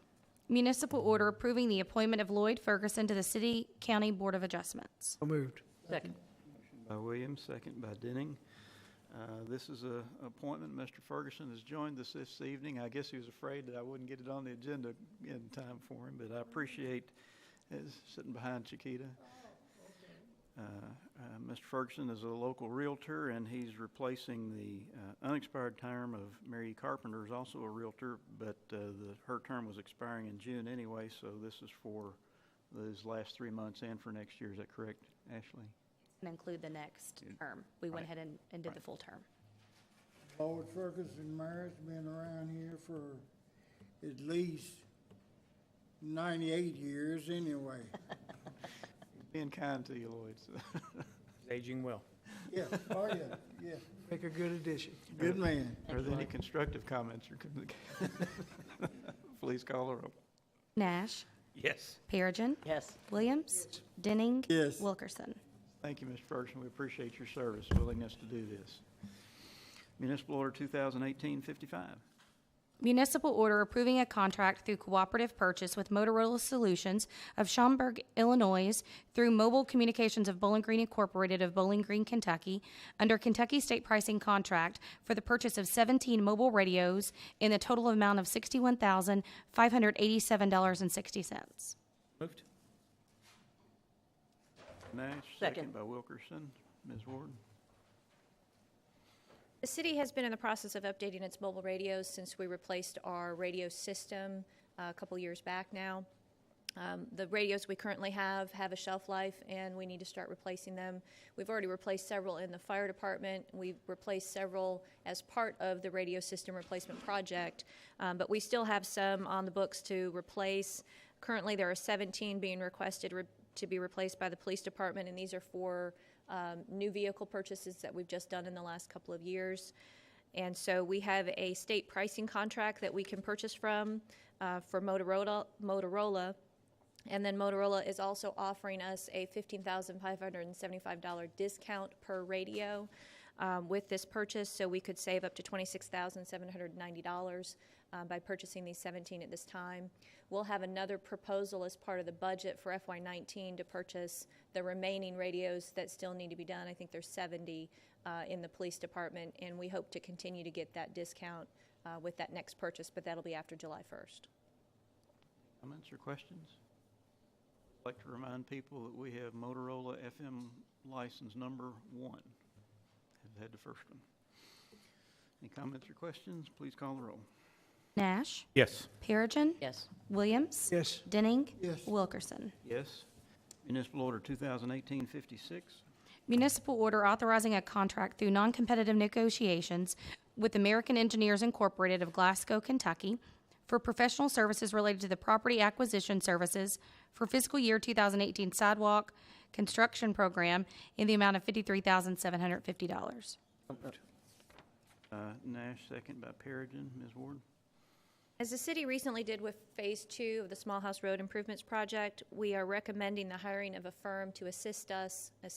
Municipal order approving the appointment of Lloyd Ferguson to the City County Board of Adjustments. So moved. Second. By Williams, second by Denning. This is an appointment. Mr. Ferguson has joined us this evening. I guess he was afraid that I wouldn't get it on the agenda in time for him, but I appreciate his sitting behind Chiquita. Mr. Ferguson is a local realtor, and he's replacing the unexpired term of Mary Carpenter, who's also a realtor, but her term was expiring in June anyway, so this is for those last 3 months and for next year. Is that correct, Ashley? And include the next term. We went ahead and did the full term. Lloyd Ferguson, Mayor's been around here for at least 98 years anyway. Being kind to you, Lloyd. So. He's aging well. Yeah, oh yeah, yeah. Make a good addition. Good man. Are there any constructive comments or please call the roll. Nash, Yes. Perigin, Yes. Williams, Denning, Yes. Wilkerson. Thank you, Mr. Ferguson. We appreciate your service, willingness to do this. Municipal Order 2018-55. Municipal order approving a contract through cooperative purchase with Motorola Solutions of Schaumburg, Illinois, through Mobile Communications of Bowling Green Incorporated of Bowling Green, Kentucky, under Kentucky State Pricing Contract for the purchase of 17 mobile radios in the total amount of $61,587.60. Moved. Nash, second by Wilkerson. Ms. Ward. The city has been in the process of updating its mobile radios since we replaced our radio system a couple years back now. The radios we currently have a shelf life, and we need to start replacing them. We've already replaced several in the fire department. We've replaced several as part of the radio system replacement project, but we still have some on the books to replace. Currently, there are 17 being requested to be replaced by the police department, and these are for new vehicle purchases that we've just done in the last couple of years. And so we have a state pricing contract that we can purchase from for Motorola. And then Motorola is also offering us a $15,575 discount per radio with this purchase, so we could save up to $26,790 by purchasing these 17 at this time. We'll have another proposal as part of the budget for FY19 to purchase the remaining radios that still need to be done. I think there's 70 in the police department, and we hope to continue to get that discount with that next purchase, but that'll be after July 1st. Comments or questions? I'd like to remind people that we have Motorola FM license number 1. Have had the first one. Any comments or questions? Please call the roll. Nash, Yes. Perigin. Yes. Williams. Yes. Denning. Yes. Wilkerson. Yes. Municipal Order 2018-56. Municipal order authorizing a contract through non-competitive negotiations with American Engineers Incorporated of Glasgow, Kentucky, for professional services related to the property acquisition services for fiscal year 2018 sidewalk construction program in the amount of $53,750. Nash, second by Perigin. Ms. Ward? As the city recently did with Phase 2 of the Small House Road Improvements Project, we are recommending the hiring of a firm to assist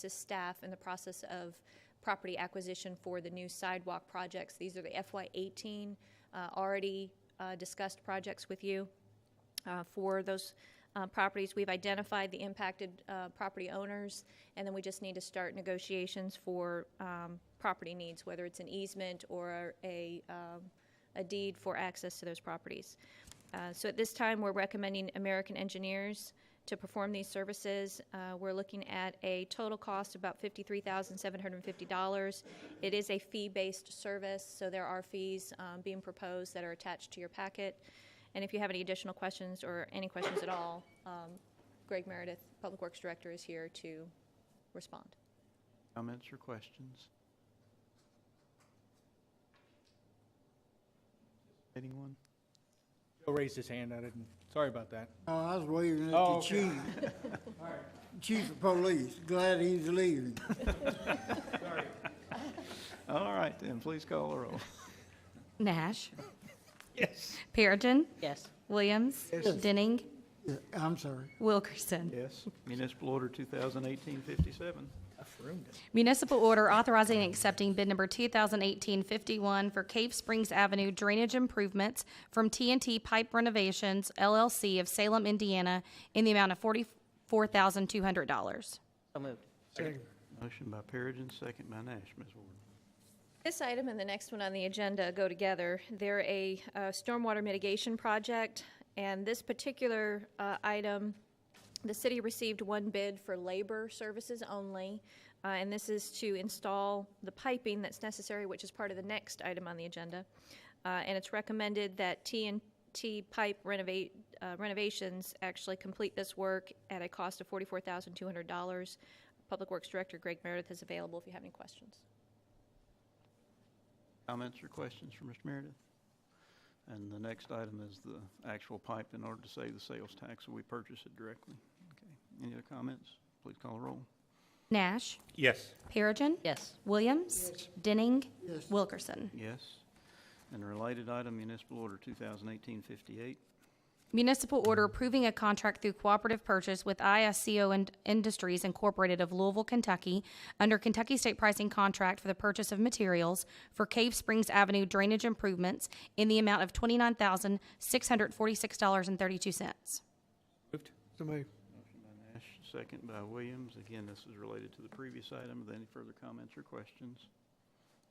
staff in the process of property acquisition for the new sidewalk projects. These are the FY18 already discussed projects with you. For those properties, we've identified the impacted property owners, and then we just need to start negotiations for property needs, whether it's an easement or a deed for access to those properties. So at this time, we're recommending American Engineers to perform these services. We're looking at a total cost of about $53,750. It is a fee-based service, so there are fees being proposed that are attached to your packet. And if you have any additional questions or any questions at all, Greg Meredith, Public Works Director, is here to respond. Comments or questions? Anyone? Joe raised his hand. I didn't. Sorry about that. Oh, I was waving at Oh, the okay. chief. Chief of police, glad he's leaving. All right, then, please call the roll. Nash, Yes. Perigin. Yes. Williams. Denning. Yeah, I'm sorry. Wilkerson. Yes. Municipal Order 2018-57. Municipal order authorizing and accepting bid number 2018-51 for Cave Springs Avenue drainage improvements from TNT Pipe Renovations, LLC of Salem, Indiana, in the amount of $44,200. So moved. Second. Motion by Perigin, second by Nash. Ms. Ward? This item and the next one on the agenda go together. They're a stormwater mitigation project, and this particular item, the city received one bid for labor services only, and this is to install the piping that's necessary, which is part of the next item on the agenda. And it's recommended that TNT Pipe Renovations actually complete this work at a cost of $44,200. Public Works Director Greg Meredith is available if you have any questions. Comments or questions for Mr. Meredith? And the next item is the actual pipe in order to save the sales tax, so we purchase it directly. Okay. Any other comments? Please call the roll. Nash, Yes. Perigin. Yes. Williams. Denning. Yes. Wilkerson. Yes. And a related item, Municipal Order 2018-58. Municipal order approving a contract through cooperative purchase with ISCO Industries Incorporated of Louisville, Kentucky, under Kentucky State Pricing Contract for the purchase of materials for Cave Springs Avenue drainage improvements in the amount of $29,646.32. Moved. So moved. Motion by Nash, second by Williams. Again, this is related to the previous item. Are there any further comments or questions?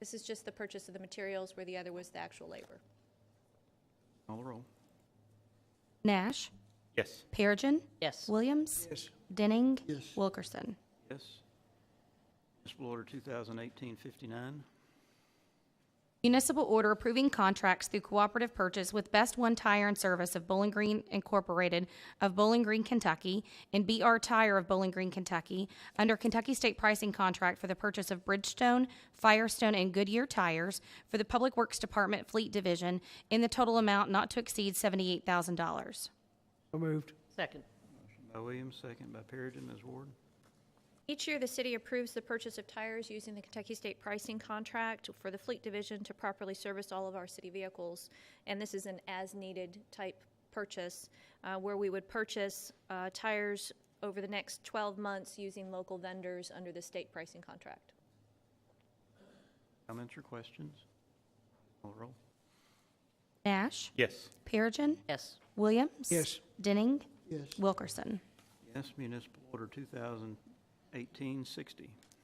This is just the purchase of the materials, where the other was the actual labor. Call the roll. Nash, Yes. Perigin. Yes. Williams. Yes. Denning. Yes. Wilkerson. Yes. Municipal Order 2018-59. Municipal order approving contracts through cooperative purchase with Best One Tire and Service of Bowling Green Incorporated of Bowling Green, Kentucky, and BR Tire of Bowling Green, Kentucky, under Kentucky State pricing contract for the purchase of Bridgestone, Firestone, and Goodyear tires for the Public Works Department Fleet Division in the total amount not to exceed $78,000. So moved. Second. Motion by Williams, second by Perigin. Ms. Ward. Each year, the city approves the purchase of tires using the Kentucky State pricing contract for the Fleet Division to properly service all of our city vehicles. And this is an as-needed type purchase where we would purchase tires over the next 12 months using local vendors under the state pricing contract. Comments or questions? Call the roll. Nash, Yes. Perigin, Yes. Williams. Yes. Denning. Yes. Wilkerson. Yes, municipal order 2018-60.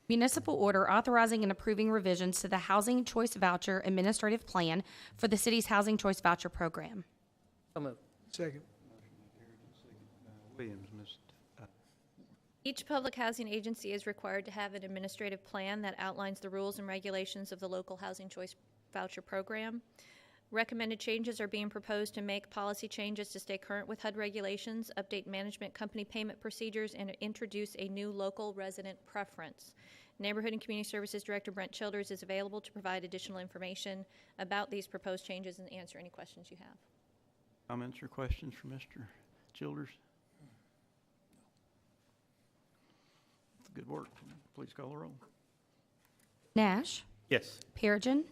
Municipal order authorizing and approving revisions to the Housing Choice Voucher Administrative Plan for the city's Housing Choice Voucher Program. So moved. Second. Williams, Ms. Each public housing agency is required to have an administrative plan that outlines the rules and regulations of the local Housing Choice Voucher Program. Recommended changes are being proposed to make policy changes to stay current with HUD regulations, update management company payment procedures, and introduce a new local resident preference. Neighborhood and Community Services Director Brent Childers is available to provide additional information about these proposed changes and answer any questions you have. Comments or questions for Mr. Childers? Good work. Please call the roll. Nash, Yes. Perigin,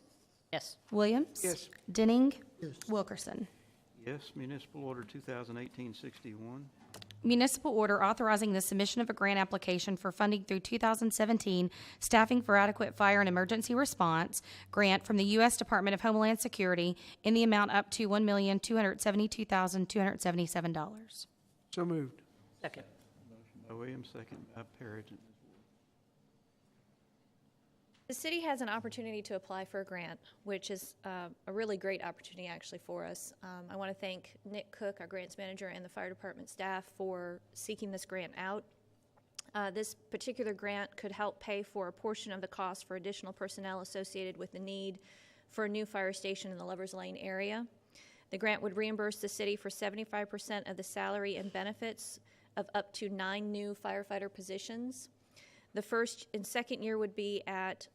Yes. Williams. Yes. Denning. Yes. Wilkerson. Yes, municipal order 2018-61. Municipal order authorizing the submission of a grant application for funding through 2017 Staffing for Adequate Fire and Emergency Response grant from the U.S. Department of Homeland Security in the amount up to $1,272,277. So moved. Second. Motion by Williams, second by Perigin. The city has an opportunity to apply for a grant, which is a really great opportunity actually for us. I want to thank Nick Cook, our grants manager, and the fire department staff for seeking this grant out. This particular grant could help pay for a portion of the cost for additional personnel associated with the need for a new fire station in the Lovers Lane area. The grant would reimburse the city for 75% of the salary and benefits of up to 9 new firefighter positions. The first and second year would be at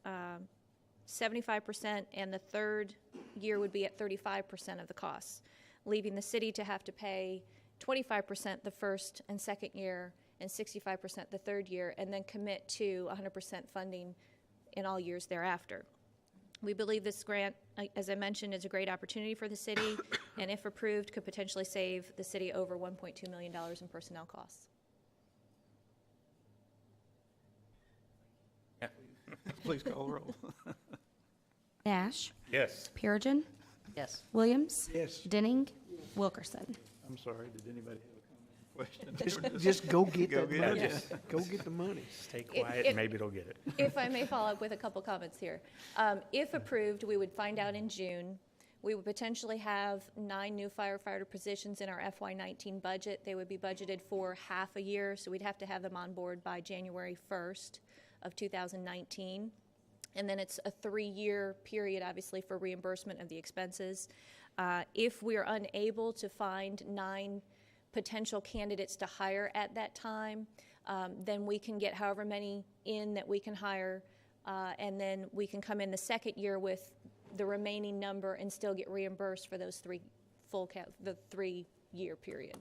75%, and the third year would be at 35% of the costs, leaving the city to have to pay 25% the first and second year and 65% the third year, and then commit to 100% funding in all years thereafter. We believe this grant, as I mentioned, is a great opportunity for the city, and if approved, could potentially save the city over $1.2 million in personnel costs. Please call the roll. Nash, Yes. Perigin, Yes. Williams. Yes. Denning. Wilkerson. I'm sorry, did anybody have a comment, question? Just go get Go that get money. it. Go get the money. Stay quiet and maybe it'll get it. If I may follow up with a couple comments here. If approved, we would find out in June. We would potentially have 9 new firefighter positions in our FY19 budget. They would be budgeted for half a year, so we'd have to have them on board by January 1st of 2019. And then it's a 3-year period, obviously, for reimbursement of the expenses. If we are unable to find 9 potential candidates to hire at that time, then we can get however many in that we can hire, and then we can come in the second year with the remaining number and still get reimbursed for those the 3-year period.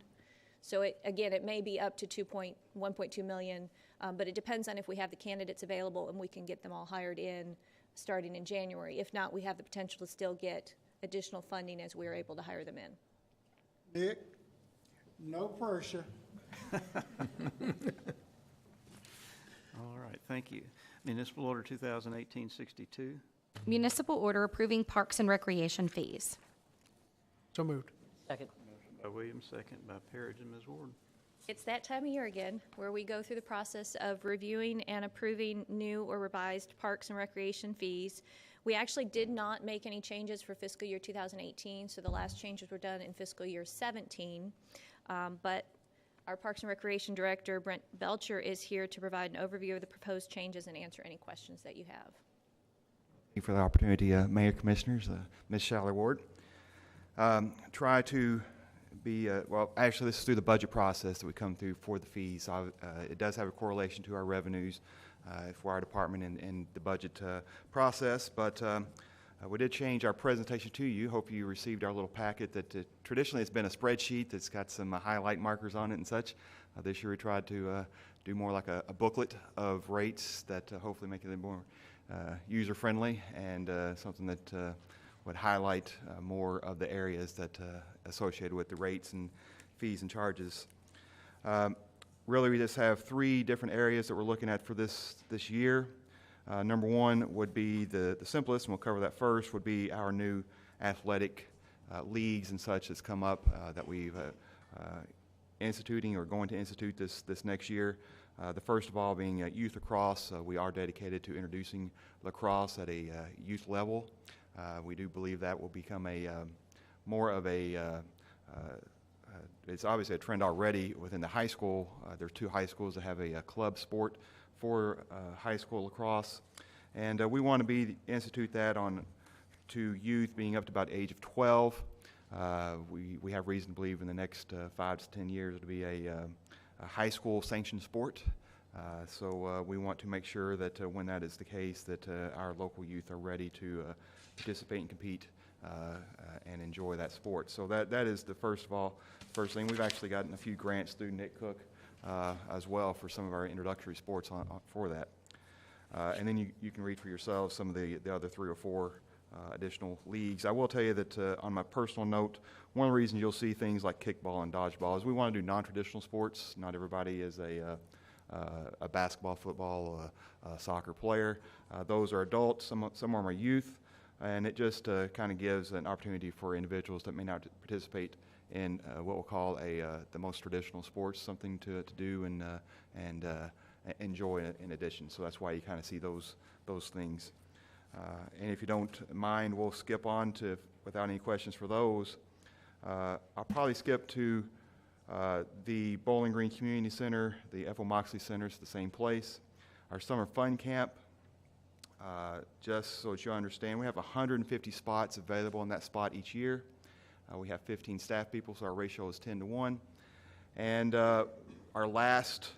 So it may be up to 1.2 million, but it depends on if we have the candidates available and we can get them all hired in starting in January. If not, we have the potential to still get additional funding as we are able to hire them in. Nick, no pressure. All right, thank you. Municipal order 2018-62. Municipal order approving parks and recreation fees. So moved. Second. Motion by Williams, second by Perigin. Ms. Ward. It's that time of year again where we go through the process of reviewing and approving new or revised parks and recreation fees. We actually did not make any changes for fiscal year 2018, so the last changes were done in fiscal year 17. But our Parks and Recreation Director, Brent Belcher, is here to provide an overview of the proposed changes and answer any questions that you have. you for the opportunity, Mayor, Commissioners, Ms. Shally Ward. Try to be, well, actually, this is through the budget process that we come through for the fees. It does have a correlation to our revenues for our department and the budget process, but we did change our presentation to you. Hope you received our little packet that traditionally it's been a spreadsheet that's got some highlight markers on it and such. This year we tried to do more like a booklet of rates that hopefully make it more user-friendly and something that would highlight more of the areas that associated with the rates and fees and charges. Really, we just have 3 different areas that we're looking at for this year. Number 1 would be the simplest, and we'll cover that first, would be our new athletic leagues and such that's come up that we've instituting or going to institute this next year. The first of all being youth lacrosse. We are dedicated to introducing lacrosse at a youth level. We do believe that will become a more of a it's obviously a trend already within the high school. There's 2 high schools that have a club sport for high school lacrosse, and we want to institute that on to youth being up to about age of 12. We have reason to believe in the next 5 to 10 years it'll be a high school sanctioned sport. So we want to make sure that when that is the case, that our local youth are ready to participate and compete and enjoy that sport. So that is the first thing. We've actually gotten a few grants through Nick Cook as well for some of our introductory sports for that. And then you can read for yourselves some of the other 3 or 4 additional leagues. I will tell you that on my personal note, one of the reasons you'll see things like kickball and dodgeball is we want to do non-traditional sports. Not everybody is a basketball, football, soccer player. Those are adults, some of them are youth, and it just kind of gives an opportunity for individuals that may not participate in what we'll call the most traditional sports, something to do and enjoy in addition. So that's why you kind of see those things. And if you don't mind, we'll skip on to, without any questions for those, I'll probably skip to the Bowling Green Community Center, the Ethel Moxley Center is the same place. Our summer fun camp, just so that you understand, we have 150 spots available in that spot each year. We have 15 staff people, so our ratio is 10 to 1. And our last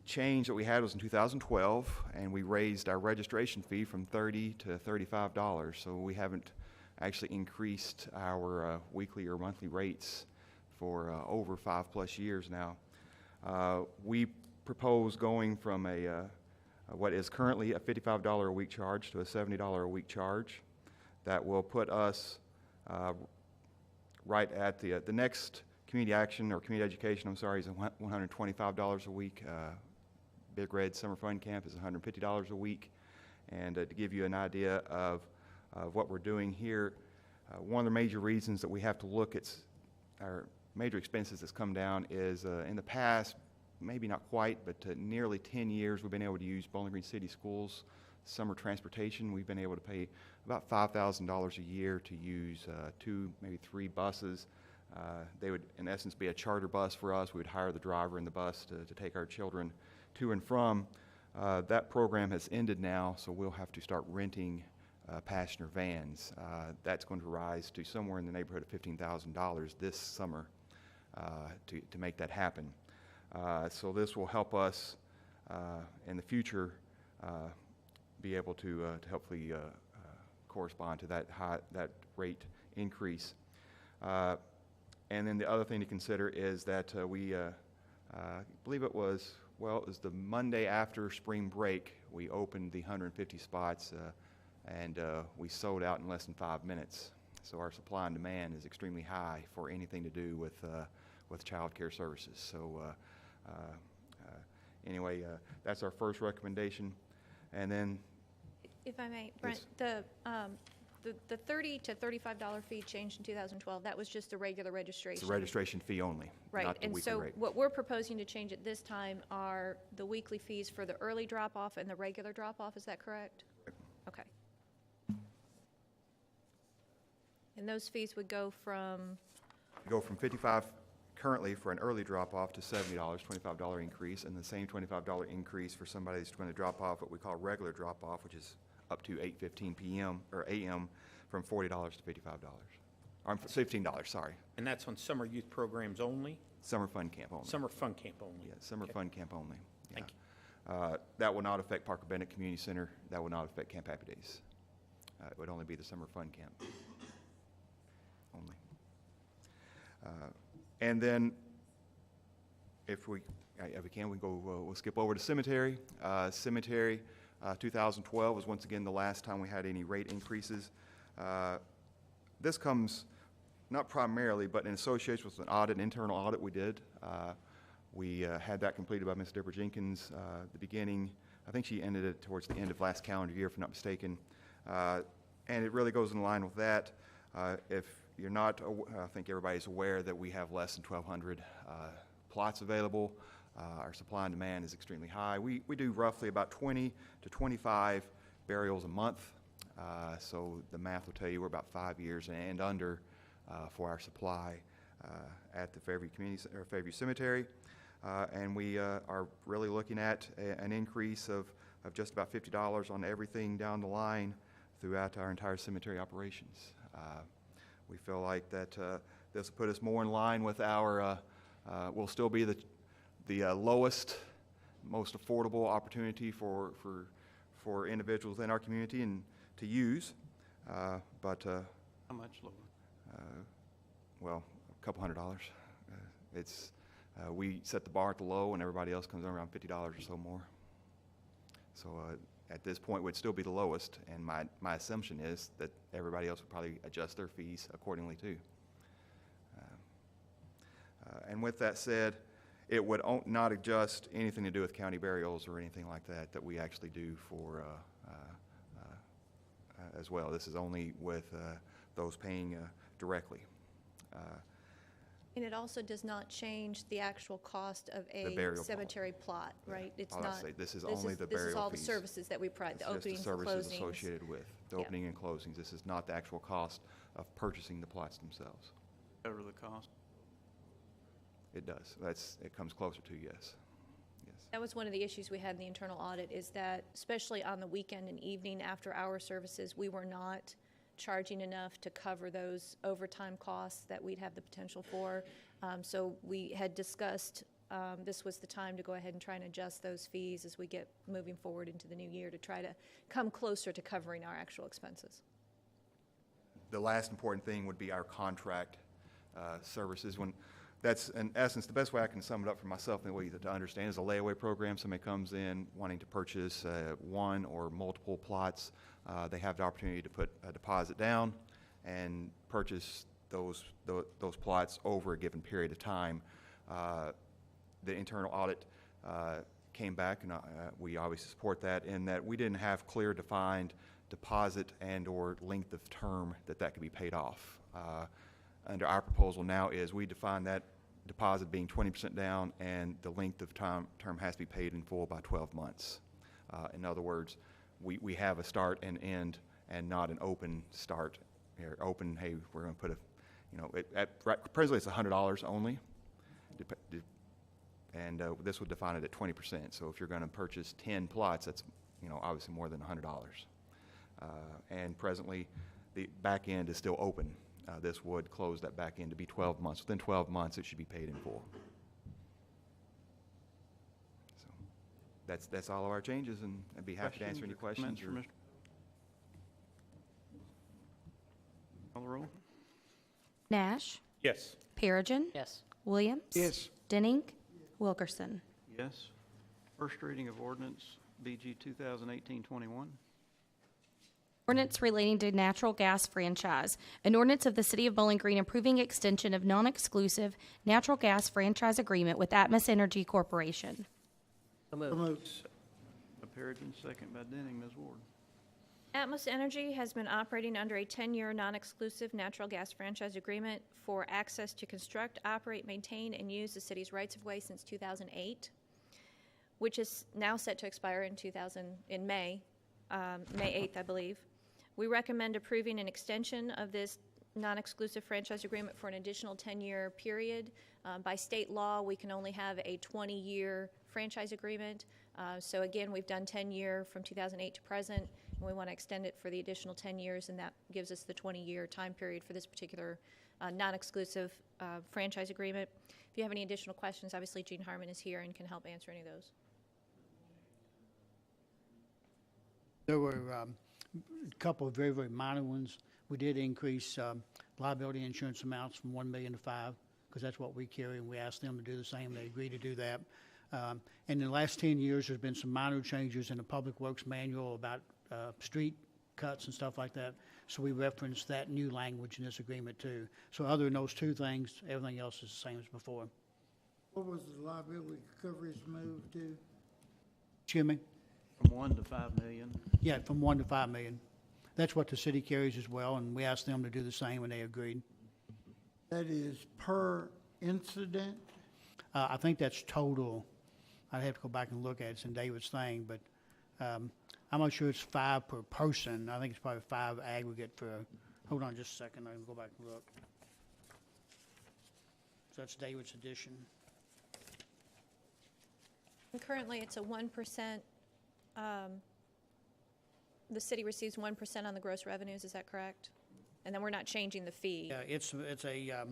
change that we had was in 2012, and we raised our registration fee from $30 to $35. So we haven't actually increased our weekly or monthly rates for over 5+ years now. We propose going from what is currently a $55 a week charge to a $70 a week charge. That will put us right at the next community action or community education, is $125 a week. Big Red Summer Fun Camp is $150 a week. And to give you an idea of what we're doing here, one of the major reasons that we have to look at our major expenses that's come down is in the past, maybe not quite, but nearly 10 years we've been able to use Bowling Green City Schools summer transportation. We've been able to pay about $5,000 a year to use 2, maybe 3 buses. They would, in essence, be a charter bus for us. We would hire the driver in the bus to take our children to and from. That program has ended now, so we'll have to start renting passenger vans. That's going to rise to somewhere in the neighborhood of $15,000 this summer to make that happen. So this will help us in the future be able to hopefully correspond to that rate increase. And then the other thing to consider is that we believe it was the Monday after spring break, we opened the 150 spots and we sold out in less than 5 minutes. So our supply and demand is extremely high for anything to do with child care services. So anyway, that's our first recommendation. And then, if I may, Brent, the $30 to $35 fee changed in 2012. That was just the regular registration. it's a registration fee only, Right, not the and weekly so rate. what we're proposing to change at this time are the weekly fees for the early drop-off and the regular drop-off, is that correct? Okay. And those fees would go from, Go from $55 currently for an early drop-off to $70, $25 increase, and the same $25 increase for somebody that's going to drop off what we call regular drop-off, which is up to 8:15 p.m. or a.m. from $40 to $55. Or $15, sorry. And that's on summer youth programs only? Summer fun camp only. Summer fun camp only? Yeah, summer fun camp only. Yeah. Thank That will not affect Parker Bennett Community Center. That will not affect Camp Happy Days. It would only be the summer fun camp only. And then, if we can, we go. We'll skip over to cemetery. Cemetery, 2012 was once again the last time we had any rate increases. This comes not primarily, but in association with an audit, an internal audit we did. We had that completed by Ms. Deborah Jenkins at the beginning. I think she ended it towards the end of last calendar year, if I'm not mistaken. And it really goes in line with that. If you're not, I think everybody's aware that we have less than 1,200 plots available. Our supply and demand is extremely high. We do roughly about 20 to 25 burials a month. So the math will tell you we're about 5 years and under for our supply at the Fairview Cemetery. And we are really looking at an increase of just about $50 on everything down the line throughout our entire cemetery operations. We feel like that this will put us more in line with our, will still be the lowest, most affordable opportunity for individuals in our community and to use. But How much lower? well, a couple $100. We set the bar at the low, and everybody else comes in around $50 or so more. So at this point, would still be the lowest, and my assumption is that everybody else would probably adjust their fees accordingly too. And with that said, it would not adjust anything to do with county burials or anything like that we actually do for as well. This is only with those paying directly. And it also does not change the actual cost of The a burial cemetery plot, right? It's All I not. say, this is only the This is burial all the fees. services that we provide, the It's just openings, the the services closings. associated with the Yeah. opening and closings. This is not the actual cost of purchasing the plots themselves. Cover the cost? It does. It comes closer to yes. Yes. That was one of the issues we had in the internal audit, is that especially on the weekend and evening after hour services, we were not charging enough to cover those overtime costs that we'd have the potential for. So we had discussed this was the time to go ahead and try and adjust those fees as we get moving forward into the new year to try to come closer to covering our actual expenses. The last important thing would be our contract services. That's, in essence, the best way I can sum it up for myself and the way to understand is a layaway program. Somebody comes in wanting to purchase one or multiple plots. They have the opportunity to put a deposit down and purchase those plots over a given period of time. The internal audit came back, and we obviously support that, in that we didn't have clear defined deposit and or length of term that could be paid off. Under our proposal now is we define that deposit being 20% down, and the length of term has to be paid in full by 12 months. In other words, we have a start and end, and not an open start or open, hey, we're going to put presently it's $100 only, and this would define it at 20%. So if you're going to purchase 10 plots, that's obviously more than $100. And presently, the back end is still open. This would close that back end to be 12 months. Within 12 months, it should be paid in full. So that's all of our changes, and I'd be happy to answer any questions. Comments for Mr. Call the roll. Nash, Yes. Perigin. Yes. Williams. Yes. Denning. Wilkerson. Yes. First reading of ordinance BG 2018-21. Ordinance relating to natural gas franchise. An ordinance of the City of Bowling Green approving extension of non-exclusive natural gas franchise agreement with Atmos Energy Corporation. So moved. Perigin, second by Denning. Ms. Ward. Atmos Energy has been operating under a 10-year non-exclusive natural gas franchise agreement for access to construct, operate, maintain, and use the city's rights-of-way since 2008, which is now set to expire in May 8th, I believe. We recommend approving an extension of this non-exclusive franchise agreement for an additional 10-year period. By state law, we can only have a 20-year franchise agreement. So again, we've done 10-year from 2008 to present. and we want to extend it for the additional 10 years, and that gives us the 20-year time period for this particular non-exclusive franchise agreement. If you have any additional questions, obviously Gene Harmon is here and can help answer any of those. There were a couple of very, very minor ones. We did increase liability insurance amounts from 1 million to 5, because that's what we carry, and we asked them to do the same. They agreed to do that. And in the last 10 years, there's been some minor changes in the Public Works Manual about street cuts and stuff like that. So we referenced that new language in this agreement too. So other than those two things, everything else is the same as before. What was the liability coverage moved to? Excuse me? From 1 to 5 million. Yeah, from 1 to 5 million. That's what the city carries as well, and we asked them to do the same, and they agreed. That is per incident? I think that's total. I'd have to go back and look at it. It's in David's thing, but I'm not sure it's 5 per person. I think it's probably 5 aggregate for, hold on just a second, I can go back and look. So that's David's addition. And currently, it's a 1%, the city receives 1% on the gross revenues, is that correct? And then we're not changing the fee. Yeah, it's a,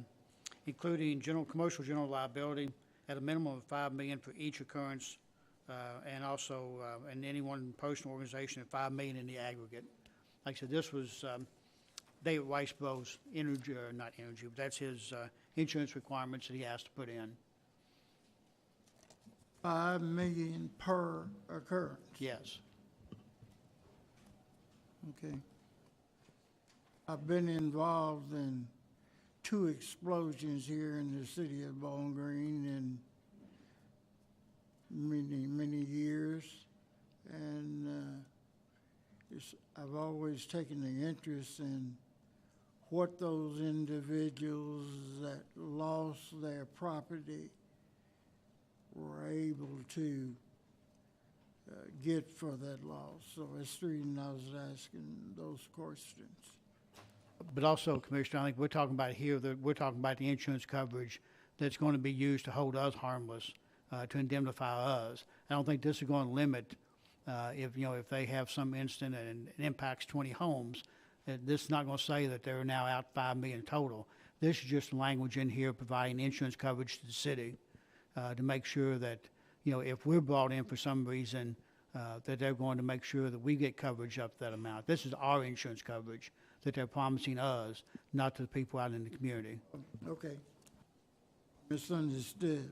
including commercial general liability at a minimum of 5 million for each occurrence, and also, in any one person or organization at 5 million in the aggregate. Like I said, this was, David Weisbo's energy, or not energy, but that's his, insurance requirements that he has to put in. 5 million per occurrence? Yes. Okay. I've been involved in 2 explosions here in the city of Bowling Green in many years, and I've always taken an interest in what those individuals that lost their property were able to get for that loss. So that's the reason I was asking those questions. But also, Commissioner, I think we're talking about here, we're talking about the insurance coverage that's going to be used to hold us harmless, to indemnify us. I don't think this is going to limit, if they have some incident and it impacts 20 homes, this is not going to say that they're now out 5 million total. This is just language in here providing insurance coverage to the city, to make sure that, if we're brought in for some reason, that they're going to make sure that we get coverage up to that amount. This is our insurance coverage that they're promising us, not to the people out in the community. Okay. Misunderstood.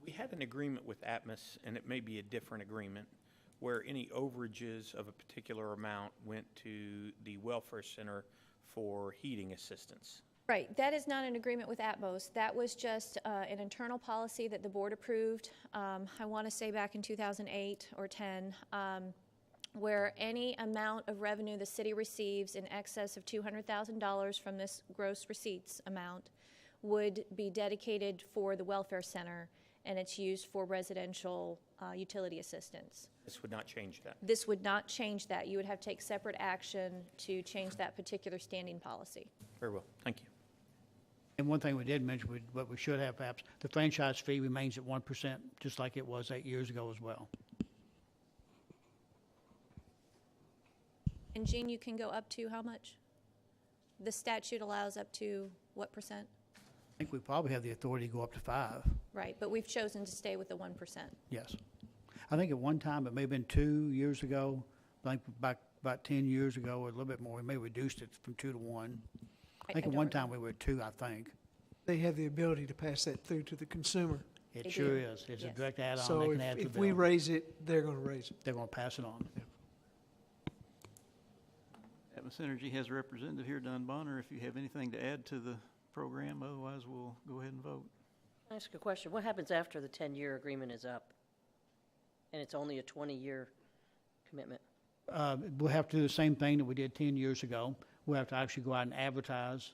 We had an agreement with Atmos, and it may be a different agreement, where any overages of a particular amount went to the welfare center for heating assistance. Right, that is not an agreement with Atmos. That was just an internal policy that the board approved, I want to say back in 2008 or 10, where any amount of revenue the city receives in excess of $200,000 from this gross receipts amount would be dedicated for the welfare center, and it's used for residential utility assistance. This would not change that. This would not change that. You would have to take separate action to change that particular standing policy. Very well, thank you. And one thing we did mention, what we should have perhaps, the franchise fee remains at 1%, just like it was 8 years ago as well. And Jean, you can go up to how much? The statute allows up to what percent? I think we probably have the authority to go up to 5. Right, but we've chosen to stay with the 1%. Yes. I think at one time, it may have been 2 years ago, I think back about 10 years ago, or a little bit more, we may have reduced it from 2 to 1. I think at one time we were at 2, I think. They have the ability to pass that through to the consumer. It They sure do. is. It's a Yes. direct add-on. So They can add to the if we bill. raise it, they're going to raise it. They're going to pass it on. Atmos Energy has a representative here, Don Bonner, if you have anything to add to the program, otherwise we'll go ahead and vote. Can I ask a question? What happens after the 10-year agreement is up? And it's only a 20-year commitment? We'll have to do the same thing that we did 10 years ago. We'll have to actually go out and advertise.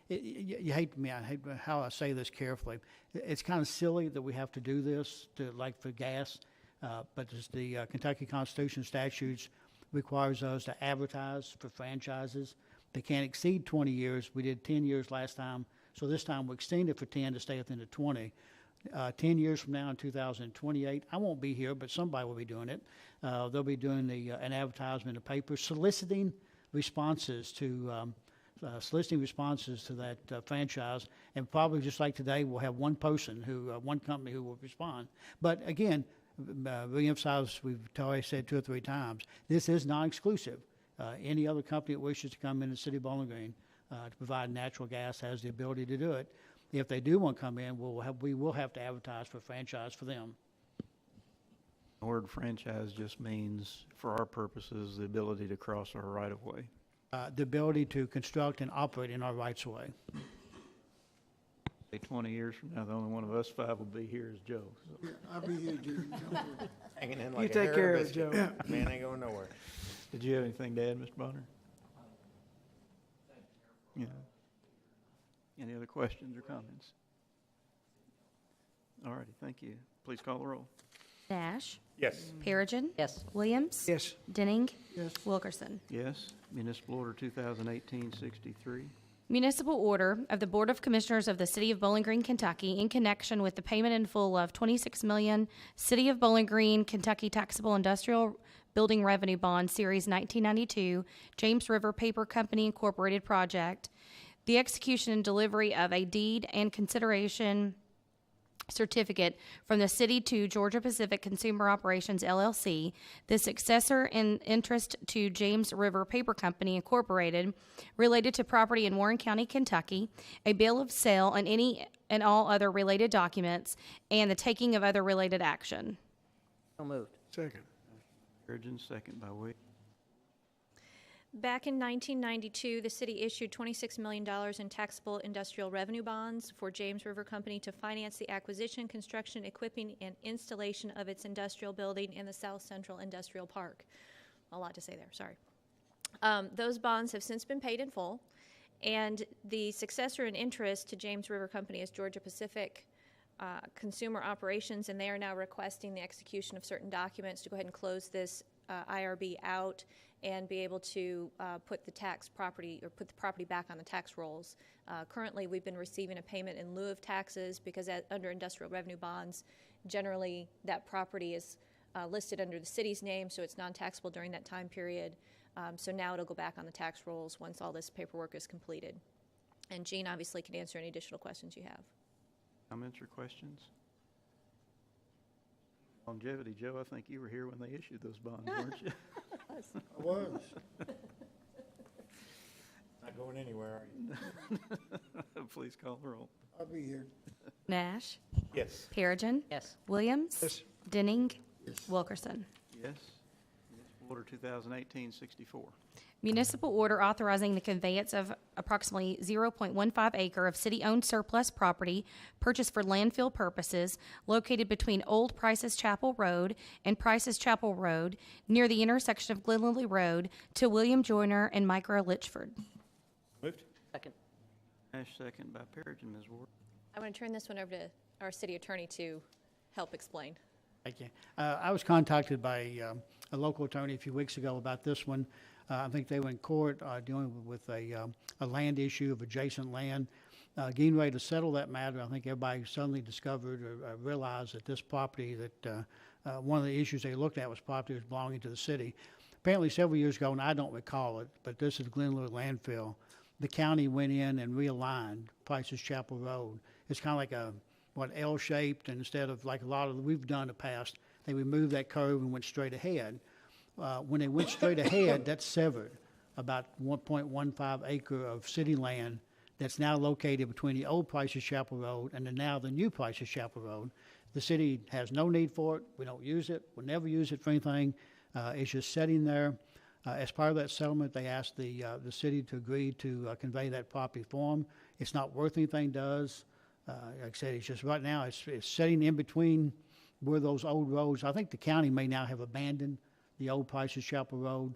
You hate me, I hate how I say this carefully. It's kind of silly that we have to do this, like for gas, but the Kentucky Constitution statutes requires us to advertise for franchises. They can't exceed 20 years. We did 10 years last time, so this time we extended it for 10 to stay within the 20. 10 years from now in 2028, I won't be here, but somebody will be doing it. They'll be doing an advertisement in the paper soliciting responses to that franchise, and probably just like today, we'll have one company who will respond. But again, re-emphasize, we've already said 2 or 3 times, this is non-exclusive. Any other company that wishes to come in the city of Bowling Green to provide natural gas has the ability to do it. If they do want to come in, we will have to advertise for franchise for them. The word franchise just means, for our purposes, the ability to cross our right-of-way. The ability to construct and operate in our rights-of-way. Say 20 years from now, the only one of us 5 will be here is Joe. So. Yeah, I'll be here, Jim. Don't worry. Hanging in You like a take hair care of it, biscuit. Joe. Man ain't going nowhere. Did you have anything to add, Mr. Bonner? Yeah. Any other questions or comments? All righty, thank you. Please call the roll. Nash, Yes. Perigin. Yes. Williams. Yes. Denning. Yes. Wilkerson. Yes. Municipal Order 2018-63. Municipal order of the Board of Commissioners of the City of Bowling Green, Kentucky, in connection with the payment in full of $26 million City of Bowling Green, Kentucky Taxable Industrial Building Revenue Bond Series 1992, James River Paper Company Incorporated project, the execution and delivery of a deed and consideration certificate from the city to Georgia Pacific Consumer Operations LLC, the successor in interest to James River Paper Company Incorporated, related to property in Warren County, Kentucky, a bill of sale and any and all other related documents, and the taking of other related action. So moved. Second. Perigin, second by Williams. Back in 1992, the city issued $26 million in taxable industrial revenue bonds for James River Company to finance the acquisition, construction, equipping, and installation of its industrial building in the South Central Industrial Park. A lot to say there, sorry. Those bonds have since been paid in full, and the successor in interest to James River Company is Georgia Pacific Consumer Operations, and they are now requesting the execution of certain documents to go ahead and close this IRB out and be able to put the property back on the tax rolls. Currently, we've been receiving a payment in lieu of taxes because under industrial revenue bonds, generally that property is listed under the city's name, so it's non-taxable during that time period. So now it'll go back on the tax rolls once all this paperwork is completed. And Gene obviously can answer any additional questions you have. Comments or questions? Longevity, Joe, I think you were here when they issued those bonds, weren't you? I was. Not going anywhere, are you? Please call the roll. I'll be here. Nash, Yes. Perigin. Yes. Williams. Yes. Denning. Yes. Wilkerson. Yes. Municipal Order 2018-64. Municipal order authorizing the conveyance of approximately 0.15 acre of city-owned surplus property purchased for landfill purposes located between Old Price's Chapel Road and Price's Chapel Road near the intersection of Glen Lily Road to William Joyner and Micah Litchford. Moved? Second. Nash, second by Perigin. Ms. Ward. I want to turn this one over to our city attorney to help explain. Thank you. I was contacted by a local attorney a few weeks ago about this one. I think they were in court dealing with a land issue of adjacent land. Getting ready to settle that matter, I think everybody suddenly discovered or realized that this property, that one of the issues they looked at was property was belonging to the city. Apparently several years ago, and I don't recall it, but this is Glen Lily landfill, the county went in and realigned Price's Chapel Road. It's kind of like a L-shaped, and instead of like a lot of we've done in the past, they removed that curve and went straight ahead. When they went straight ahead, that severed about 1.15 acre of city land that's now located between the old Price's Chapel Road and now the new Price's Chapel Road. The city has no need for it. We don't use it. We'll never use it for anything. It's just sitting there. As part of that settlement, they asked the city to agree to convey that property for them. It's not worth anything to us. Like I said, it's just right now it's sitting in between where those old roads. I think the county may now have abandoned the old Price's Chapel Road.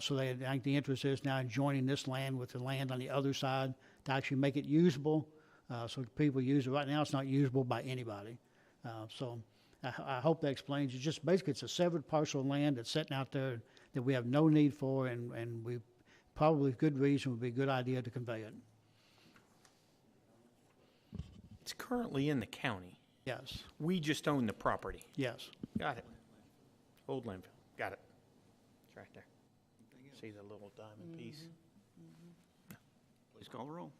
So I think the interest is now in joining this land with the land on the other side to actually make it usable. So people use it. Right now, it's not usable by anybody. So I hope that explains. It's just basically it's a severed parcel of land that's sitting out there that we have no need for, and we probably with good reason would be a good idea to convey it. It's currently in the county. Yes, We just own the property. yes. Got it. Old landfill. Got it. It's right there. See the little diamond piece? Please call the roll.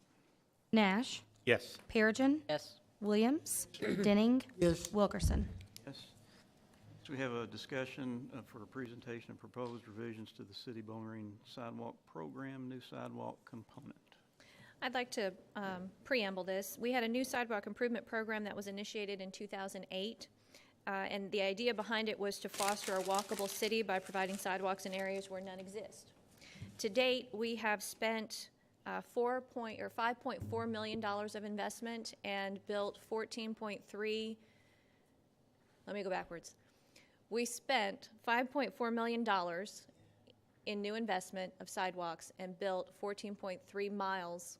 Nash, Yes. Perigin, Yes. Williams, Denning, Yes. Wilkerson. Yes. So we have a discussion for a presentation of proposed revisions to the City Bowling Green Sidewalk Program, new sidewalk component. I'd like to preamble this. We had a new sidewalk improvement program that was initiated in 2008, and the idea behind it was to foster a walkable city by providing sidewalks in areas where none exist. To date, we have spent $5.4 million of investment and built 14.3. Let me go backwards. We spent $5.4 million in new investment of sidewalks and built 14.3 miles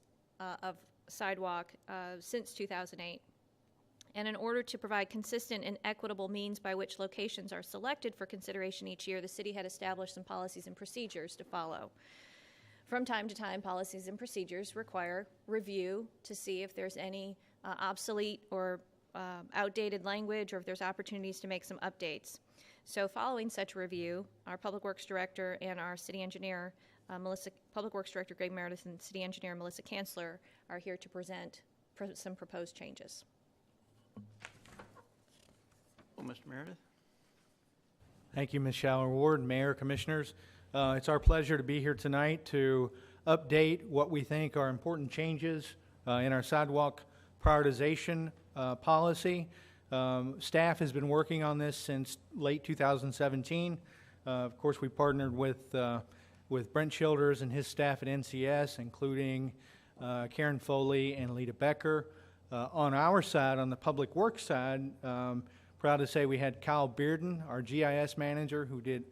of sidewalk since 2008. And in order to provide consistent and equitable means by which locations are selected for consideration each year, the city had established some policies and procedures to follow. From time to time, policies and procedures require review to see if there's any obsolete or outdated language, or if there's opportunities to make some updates. So following such review, our Public Works Director and our City Engineer, Public Works Director Greg Meredith and City Engineer Melissa Kanzler are here to present some proposed changes. Well, Mr. Meredith? Thank you, Ms. Shallow Ward, Mayor, Commissioners. It's our pleasure to be here tonight to update what we think are important changes in our sidewalk prioritization policy. Staff has been working on this since late 2017. Of course, we partnered with Brent Childers and his staff at NCS, including Karen Foley and Lita Becker. On our side, on the Public Works side, proud to say we had Kyle Bearden, our GIS manager, who did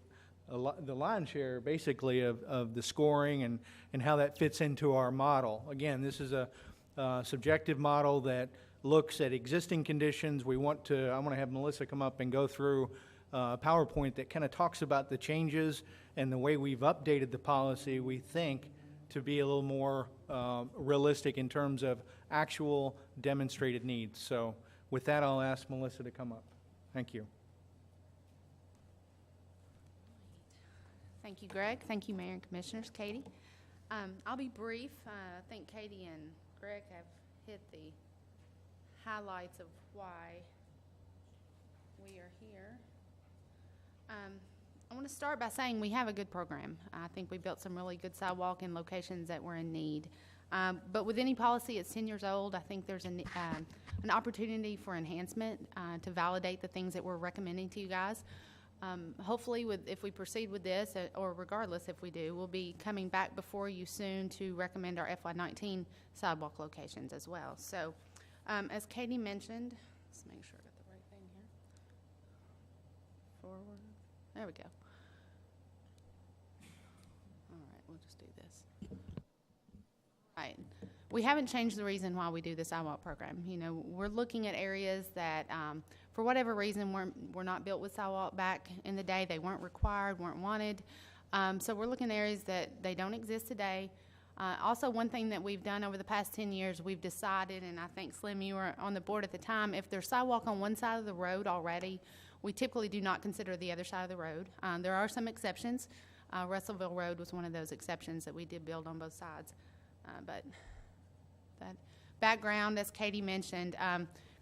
the lion's share, basically, of the scoring and how that fits into our model. Again, this is a subjective model that looks at existing conditions. I want to have Melissa come up and go through a PowerPoint that kind of talks about the changes and the way we've updated the policy, we think, to be a little more realistic in terms of actual demonstrated needs. So with that, I'll ask Melissa to come up. Thank you. Thank you, Greg. Thank you, Mayor and Commissioners. Katie. I'll be brief. I think Katie and Greg have hit the highlights of why we are here. I want to start by saying we have a good program. I think we built some really good sidewalk in locations that were in need. But with any policy, it's 10 years old. I think there's an opportunity for enhancement to validate the things that we're recommending to you guys. Hopefully, if we proceed with this, or regardless if we do, we'll be coming back before you soon to recommend our FY19 sidewalk locations as well. So, as Katie mentioned, let's make sure I got the right thing here. Forward. There we go. All right, we'll just do this. All right. We haven't changed the reason why we do the sidewalk program. You know, we're looking at areas that, for whatever reason, were not built with sidewalk back in the day. They weren't required, weren't wanted. So we're looking at areas that they don't exist today. Also, one thing that we've done over the past 10 years, we've decided, and I think, Slim, you were on the board at the time, if there's sidewalk on one side of the road already, we typically do not consider the other side of the road. There are some exceptions. Russellville Road was one of those exceptions that we did build on both sides. But that background, as Katie mentioned,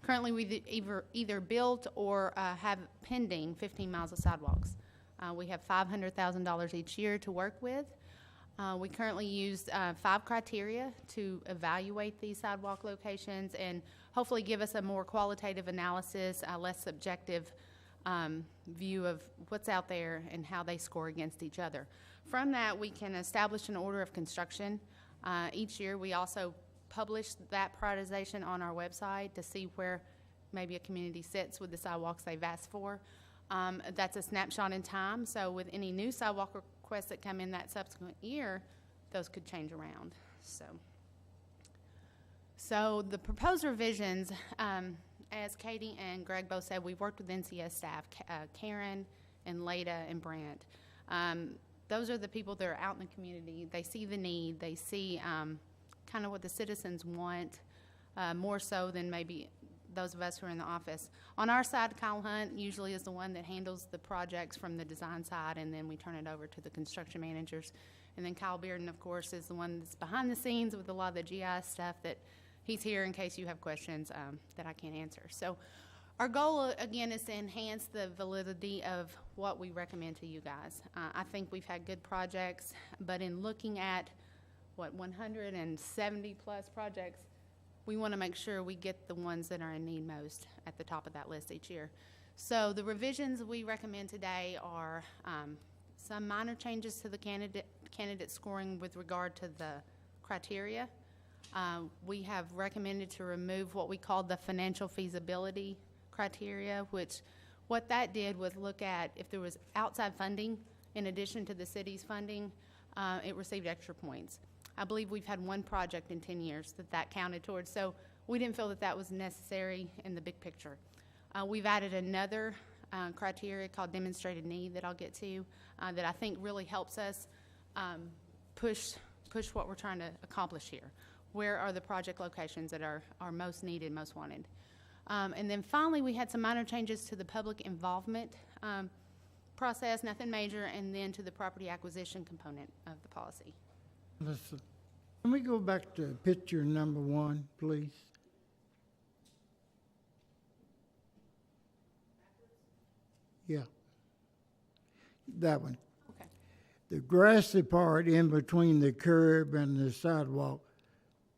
currently we've either built or have pending 15 miles of sidewalks. We have $500,000 each year to work with. We currently use 5 criteria to evaluate these sidewalk locations and hopefully give us a more qualitative analysis, a less subjective view of what's out there and how they score against each other. From that, we can establish an order of construction. Each year, we also publish that prioritization on our website to see where maybe a community sits with the sidewalks they've asked for. That's a snapshot in time, so with any new sidewalk requests that come in that subsequent year, those could change around. So the proposed revisions, as Katie and Greg both said, we've worked with NCS staff, Karen and Leda and Brent. Those are the people that are out in the community. They see the need. They see kind of what the citizens want, more so than maybe those of us who are in the office. On our side, Kyle Hunt usually is the one that handles the projects from the design side, and then we turn it over to the construction managers. And then Kyle Bearden, of course, is the one that's behind the scenes with a lot of the GIS stuff that he's here in case you have questions that I can't answer. So our goal, again, is to enhance the validity of what we recommend to you guys. I think we've had good projects, but in looking at, 170-plus projects, we want to make sure we get the ones that are in need most at the top of that list each year. So the revisions we recommend today are some minor changes to the candidate scoring with regard to the criteria. We have recommended to remove what we call the financial feasibility criteria, which what that did was look at if there was outside funding in addition to the city's funding, it received extra points. I believe we've had one project in 10 years that counted towards, so we didn't feel that was necessary in the big picture. We've added another criteria called demonstrated need that I'll get to that I think really helps us push what we're trying to accomplish here. Where are the project locations that are most needed, most wanted? And then finally, we had some minor changes to the public involvement process, nothing major, and then to the property acquisition component of the policy. Listen, can we go back to picture number 1, please? Yeah. That one. Okay. The grassy part in between the curb and the sidewalk,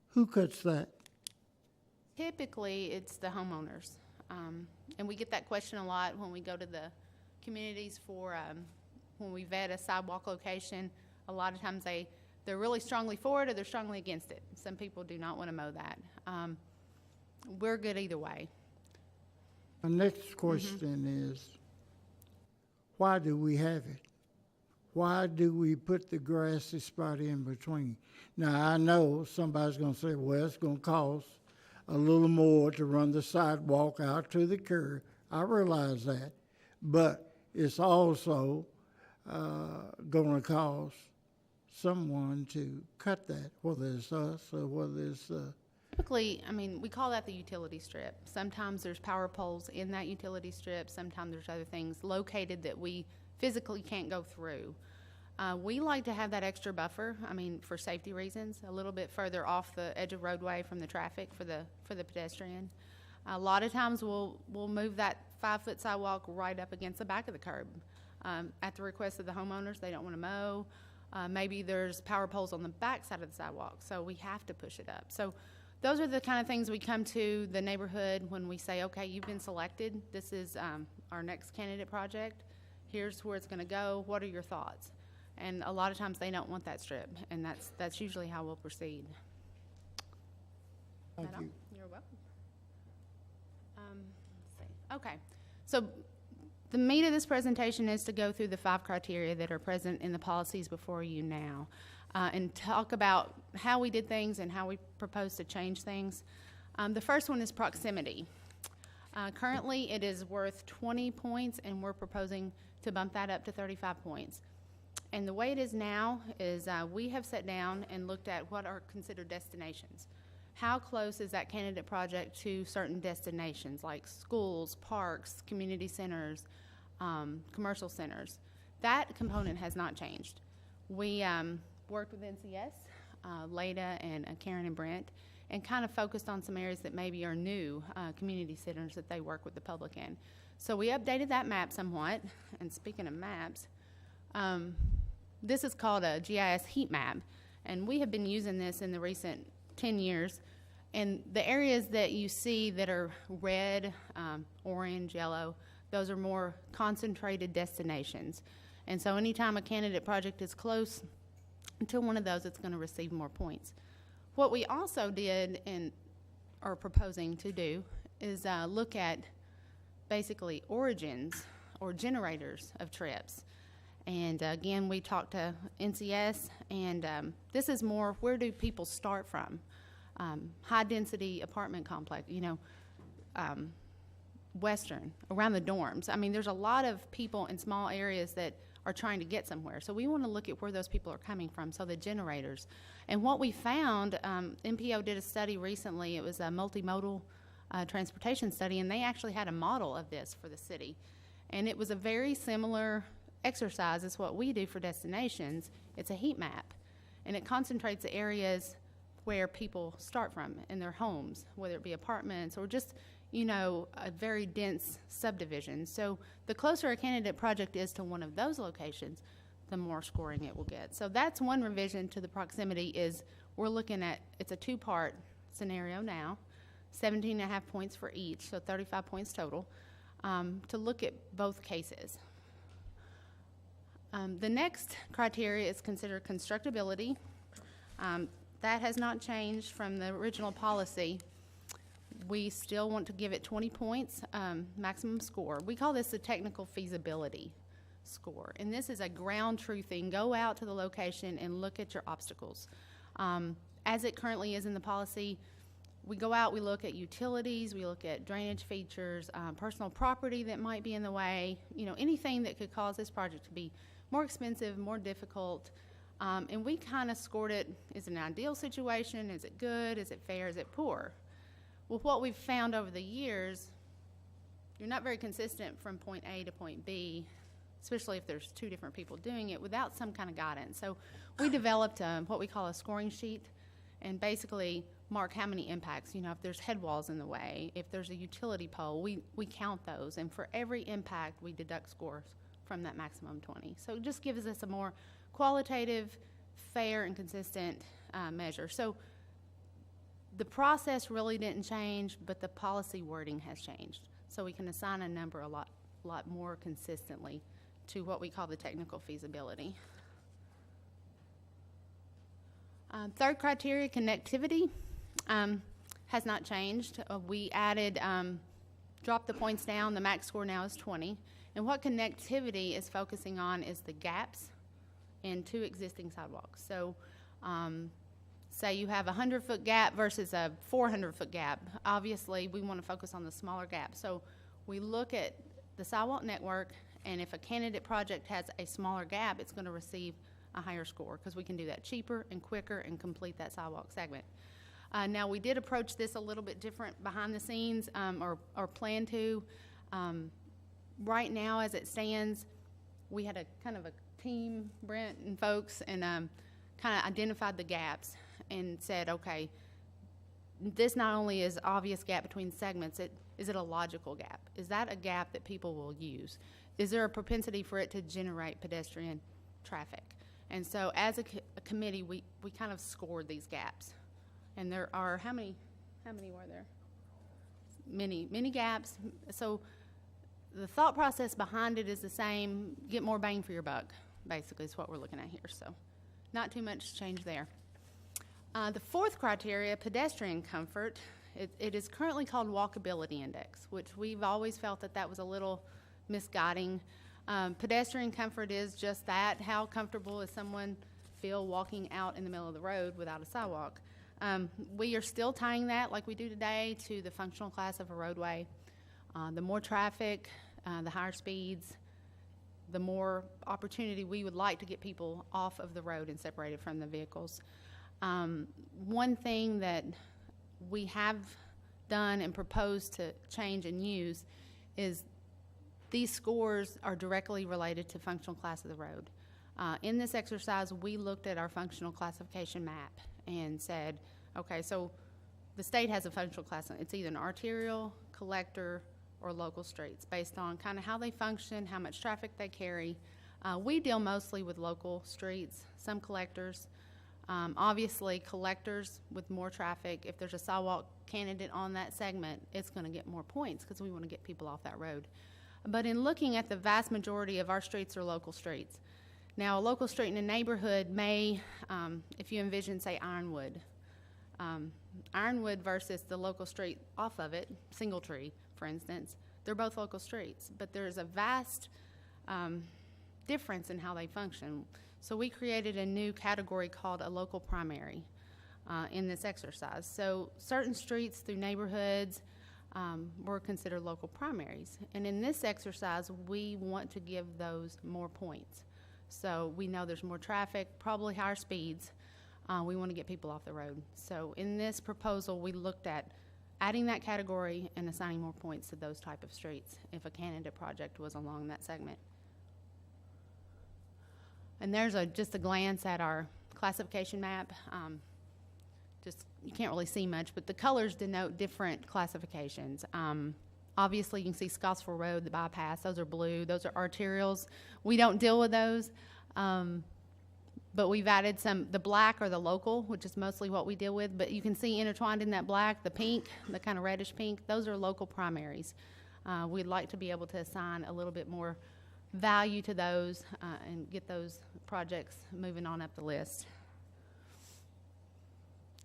who cuts that? Typically, it's the homeowners. And we get that question a lot when we go to the communities for, when we vet a sidewalk location. A lot of times they're really strongly for it or they're strongly against it. Some people do not want to mow that. We're good either way. My next question is, why do we have it? Why do we put the grassy spot in between? Now, I know somebody's going to say, well, it's going to cost a little more to run the sidewalk out to the curb. I realize that. But it's also going to cost someone to cut that, whether it's us or whether it's... Typically, I mean, we call that the utility strip. Sometimes there's power poles in that utility strip. Sometimes there's other things located that we physically can't go through. We like to have that extra buffer, I mean, for safety reasons, a little bit further off the edge of roadway from the traffic for the pedestrian. A lot of times we'll move that 5-foot sidewalk right up against the back of the curb. At the request of the homeowners, they don't want to mow. Maybe there's power poles on the back side of the sidewalk, so we have to push it up. So those are the kind of things we come to the neighborhood when we say, okay, you've been selected. This is our next candidate project. Here's where it's going to go. What are your thoughts? And a lot of times they don't want that strip, and that's usually how we'll proceed. Thank you. You're welcome. Let's see. Okay, so the meat of this presentation is to go through the 5 criteria that are present in the policies before you now, and talk about how we did things and how we propose to change things. The first one is proximity. Currently, it is worth 20 points, and we're proposing to bump that up to 35 points. And the way it is now is we have sat down and looked at what are considered destinations. How close is that candidate project to certain destinations like schools, parks, community centers, commercial centers? That component has not changed. We worked with NCS, Leda and Karen and Brent, and kind of focused on some areas that maybe are new community centers that they work with the public in. So we updated that map somewhat. And speaking of maps, this is called a GIS heat map, and we have been using this in the recent 10 years. And the areas that you see that are red, orange, yellow, those are more concentrated destinations. And so anytime a candidate project is close to one of those, it's going to receive more points. What we also did and are proposing to do is look at basically origins or generators of trips. And again, we talked to NCS, and this is more, where do people start from? High-density apartment complex, Western, around the dorms. I mean, there's a lot of people in small areas that are trying to get somewhere. So we want to look at where those people are coming from, so the generators. And what we found, MPO did a study recently. It was a multimodal transportation study, and they actually had a model of this for the city. And it was a very similar exercise as what we do for destinations. It's a heat map, and it concentrates the areas where people start from in their homes, whether it be apartments or just, you know, a very dense subdivision. So the closer a candidate project is to one of those locations, the more scoring it will get. So that's one revision to the proximity is we're looking at, it's a two-part scenario now, 17.5 points for each, so 35 points total, to look at both cases. The next criteria is considered constructability. That has not changed from the original policy. We still want to give it 20 points, maximum score. We call this the technical feasibility score. And this is a ground truthing. Go out to the location and look at your obstacles. As it currently is in the policy, we go out, we look at utilities, we look at drainage features, personal property that might be in the way, you know, anything that could cause this project to be more expensive, more difficult. And we kind of scored it, is it an ideal situation? Is it good? Is it fair? Is it poor? Well, what we've found over the years, you're not very consistent from point A to point B, especially if there's two different people doing it without some kind of guidance. So we developed what we call a scoring sheet and basically mark how many impacts, you know, if there's head walls in the way, if there's a utility pole, we count those. And for every impact, we deduct scores from that maximum 20. So it just gives us a more qualitative, fair, and consistent measure. So the process really didn't change, but the policy wording has changed. So we can assign a number a lot more consistently to what we call the technical feasibility. Third criteria, connectivity, has not changed. We added, dropped the points down. The max score now is 20. And what connectivity is focusing on is the gaps in two existing sidewalks. So say you have a 100-foot gap versus a 400-foot gap. Obviously, we want to focus on the smaller gap. So we look at the sidewalk network, and if a candidate project has a smaller gap, it's going to receive a higher score because we can do that cheaper and quicker and complete that sidewalk segment. Now, we did approach this a little bit different behind the scenes, or plan to. Right now, as it stands, we had a kind of a team, Brent and folks, and kind of identified the gaps and said, okay, this not only is obvious gap between segments, is it a logical gap? Is that a gap that people will use? Is there a propensity for it to generate pedestrian traffic? And so as a committee, we kind of scored these gaps. And there are, how many were there? Many gaps. So the thought process behind it is the same, get more bang for your buck, basically is what we're looking at here. So not too much change there. The fourth criteria, pedestrian comfort, it is currently called walkability index, which we've always felt that was a little misguiding. Pedestrian comfort is just that. How comfortable is someone feel walking out in the middle of the road without a sidewalk? We are still tying that, like we do today, to the functional class of a roadway. The more traffic, the higher speeds, the more opportunity we would like to get people off of the road and separated from the vehicles. One thing that we have done and proposed to change and use is these scores are directly related to functional class of the road. In this exercise, we looked at our functional classification map and said, okay, so the state has a functional class. It's either an arterial, collector, or local streets based on kind of how they function, how much traffic they carry. We deal mostly with local streets, some collectors. Obviously, collectors with more traffic, if there's a sidewalk candidate on that segment, it's going to get more points because we want to get people off that road. But in looking at the vast majority of our streets are local streets. Now, a local street in a neighborhood may, if you envision, say, Ironwood. Ironwood versus the local street off of it, Singletree, for instance, they're both local streets, but there's a vast difference in how they function. So we created a new category called a local primary in this exercise. So certain streets through neighborhoods were considered local primaries. And in this exercise, we want to give those more points. So we know there's more traffic, probably higher speeds. We want to get people off the road. So in this proposal, we looked at adding that category and assigning more points to those type of streets if a candidate project was along that segment. And there's just a glance at our classification map. Just, you can't really see much, but the colors denote different classifications. Obviously, you can see Scottsville Road, the bypass, those are blue. Those are arterials. We don't deal with those. But we've added the black or the local, which is mostly what we deal with. But you can see intertwined in that black, the pink, the kind of reddish pink, those are local primaries. We'd like to be able to assign a little bit more value to those and get those projects moving on up the list.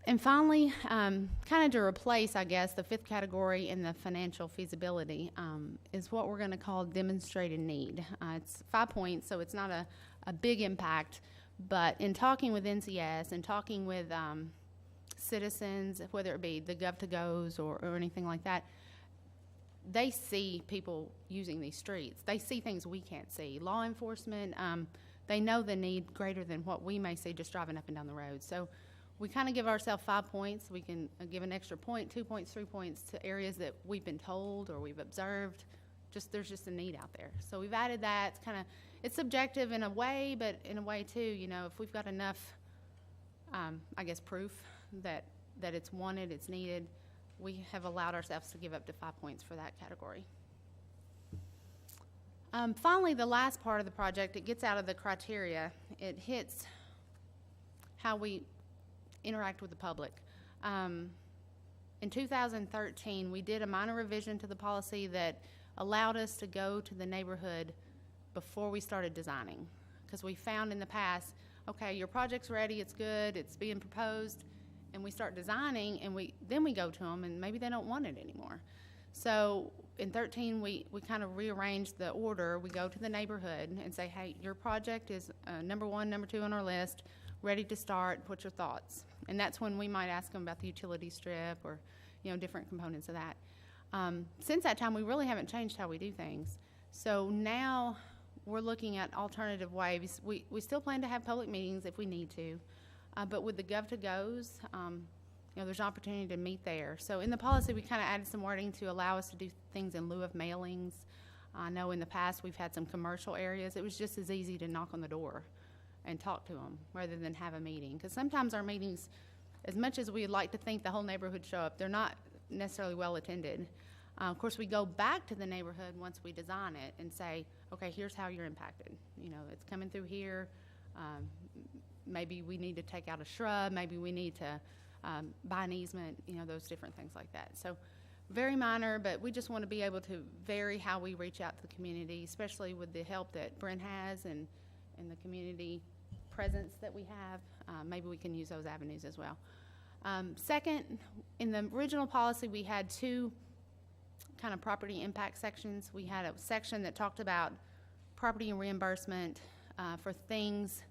And finally, kind of to replace, I guess, the fifth category in the financial feasibility is what we're going to call demonstrated need. It's 5 points, so it's not a big impact. But in talking with NCS and talking with citizens, whether it be the Gov2Go's or anything like that, they see people using these streets. They see things we can't see. Law enforcement, they know the need greater than what we may see just driving up and down the road. So we kind of give ourselves 5 points. We can give an extra point, 2 points, 3 points to areas that we've been told or we've observed. There's just a need out there. So we've added that. It's subjective in a way, but in a way too, if we've got enough, I guess, proof that it's wanted, it's needed, we have allowed ourselves to give up to 5 points for that category. Finally, the last part of the project, it gets out of the criteria. It hits how we interact with the public. In 2013, we did a minor revision to the policy that allowed us to go to the neighborhood before we started designing, because we found in the past, okay, your project's ready, it's good, it's being proposed, and we start designing, and then we go to them, and maybe they don't want it anymore. So in 13, we kind of rearranged the order. We go to the neighborhood and say, hey, your project is number 1, number 2 on our list, ready to start, what's your thoughts? And that's when we might ask them about the utility strip or different components of that. Since that time, we really haven't changed how we do things. So now we're looking at alternative ways. We still plan to have public meetings if we need to, but with the Gov2Go's, there's an opportunity to meet there. So in the policy, we kind of added some wording to allow us to do things in lieu of mailings. I know in the past we've had some commercial areas. It was just as easy to knock on the door and talk to them rather than have a meeting. Because sometimes our meetings, as much as we'd like to think the whole neighborhood show up, they're not necessarily well attended. Of course, we go back to the neighborhood once we design it and say, okay, here's how you're impacted. It's coming through here. Maybe we need to take out a shrub. Maybe we need to buy an easement, those different things like that. So very minor, but we just want to be able to vary how we reach out to the community, especially with the help that Brent has and the community presence that we have. Maybe we can use those avenues as well. Second, in the original policy, we had 2 kind of property impact sections. We had a section that talked about property and reimbursement for things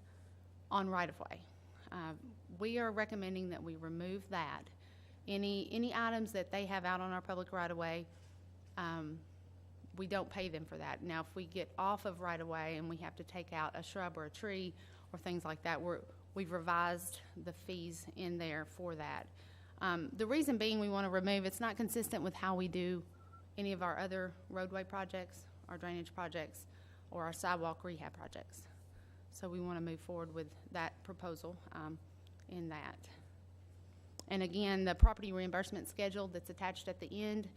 on right-of-way. We are recommending that we remove that. Any items that they have out on our public right-of-way, we don't pay them for that. Now, if we get off of right-of-way and we have to take out a shrub or a tree or things like that, we've revised the fees in there for that. The reason being we want to remove, it's not consistent with how we do any of our other roadway projects, our drainage projects, or our sidewalk rehab projects. So we want to move forward with that proposal in that. And again, the property reimbursement schedule that's attached at the end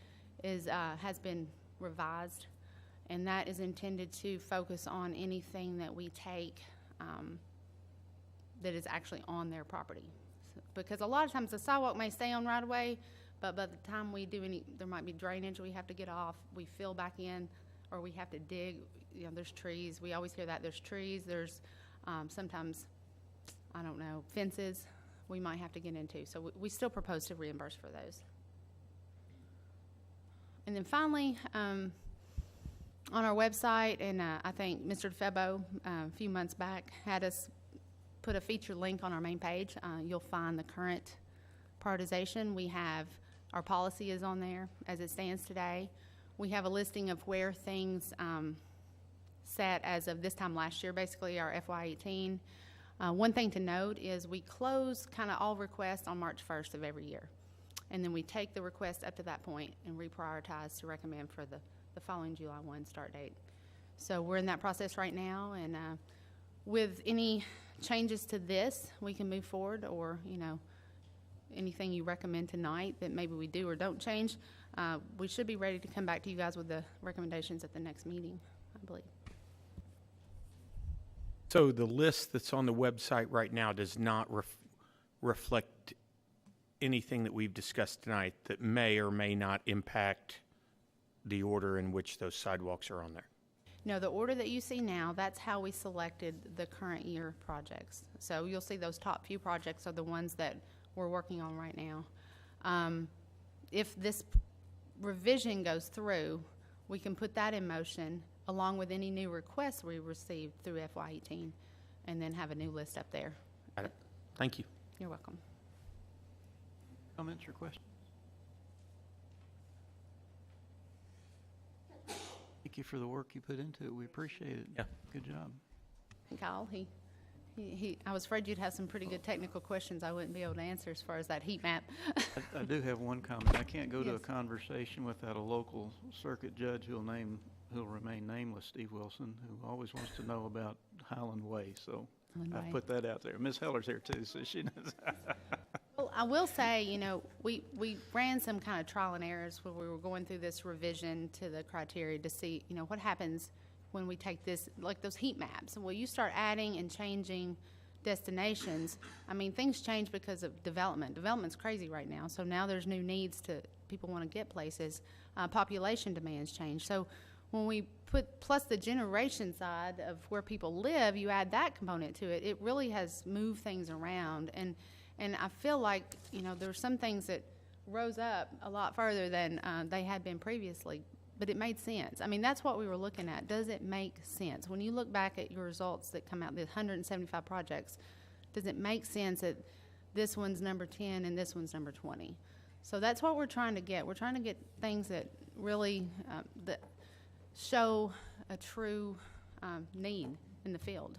has been revised, and that is intended to focus on anything that we take that is actually on their property. Because a lot of times the sidewalk may stay on right away, but by the time we do there might be drainage we have to get off, we fill back in, or we have to dig. There's trees. We always hear that. There's trees. There's sometimes, I don't know, fences we might have to get into. So we still propose to reimburse for those. And then finally, on our website, and I think Mr. DeFebo a few months back had us put a feature link on our main page. You'll find the current prioritization. We have our policy is on there as it stands today. We have a listing of where things set as of this time last year, basically our FY18. One thing to note is we close kind of all requests on March 1st of every year. And then we take the request up to that point and reprioritize to recommend for the following July 1 start date. So we're in that process right now, and with any changes to this, we can move forward, or, you know, anything you recommend tonight that maybe we do or don't change, we should be ready to come back to you guys with the recommendations at the next meeting, I believe. So the list that's on the website right now does not reflect anything that we've discussed tonight that may or may not impact the order in which those sidewalks are on there. No, the order that you see now, that's how we selected the current year projects. So you'll see those top few projects are the ones that we're working on right now. If this revision goes through, we can put that in motion along with any new requests we received through FY18, and then have a new list up there. Got it. Thank you. You're welcome. Comments or questions? Thank you for the work you put into it. We appreciate it. Yeah. Good job. Kyle, I was afraid you'd have some pretty good technical questions I wouldn't be able to answer as far as that heat map. I do have one comment. I can't go to a Yes. conversation without a local circuit judge who'll remain nameless, Steve Wilson, who always wants to know about Highland Way. So Highland I've Way. put that out there. Ms. Heller's here too, so she knows. Well, I will say, you know, we ran some kind of trial and errors when we were going through this revision to the criteria to see, you know, what happens when we take this, like those heat maps. Well, you start adding and changing destinations. I mean, things change because of development. Development's crazy right now, so now there's new needs to, people want to get places. Population demands change. So when we put, plus the generation side of where people live, you add that component to it, it really has moved things around. And I feel like, you know, there's some things that rose up a lot further than they had been previously, but it made sense. I mean, that's what we were looking at. Does it make sense? When you look back at your results that come out, the 175 projects, does it make sense that this one's number 10 and this one's number 20? So that's what we're trying to get. We're trying to get things that really that show a true need in the field.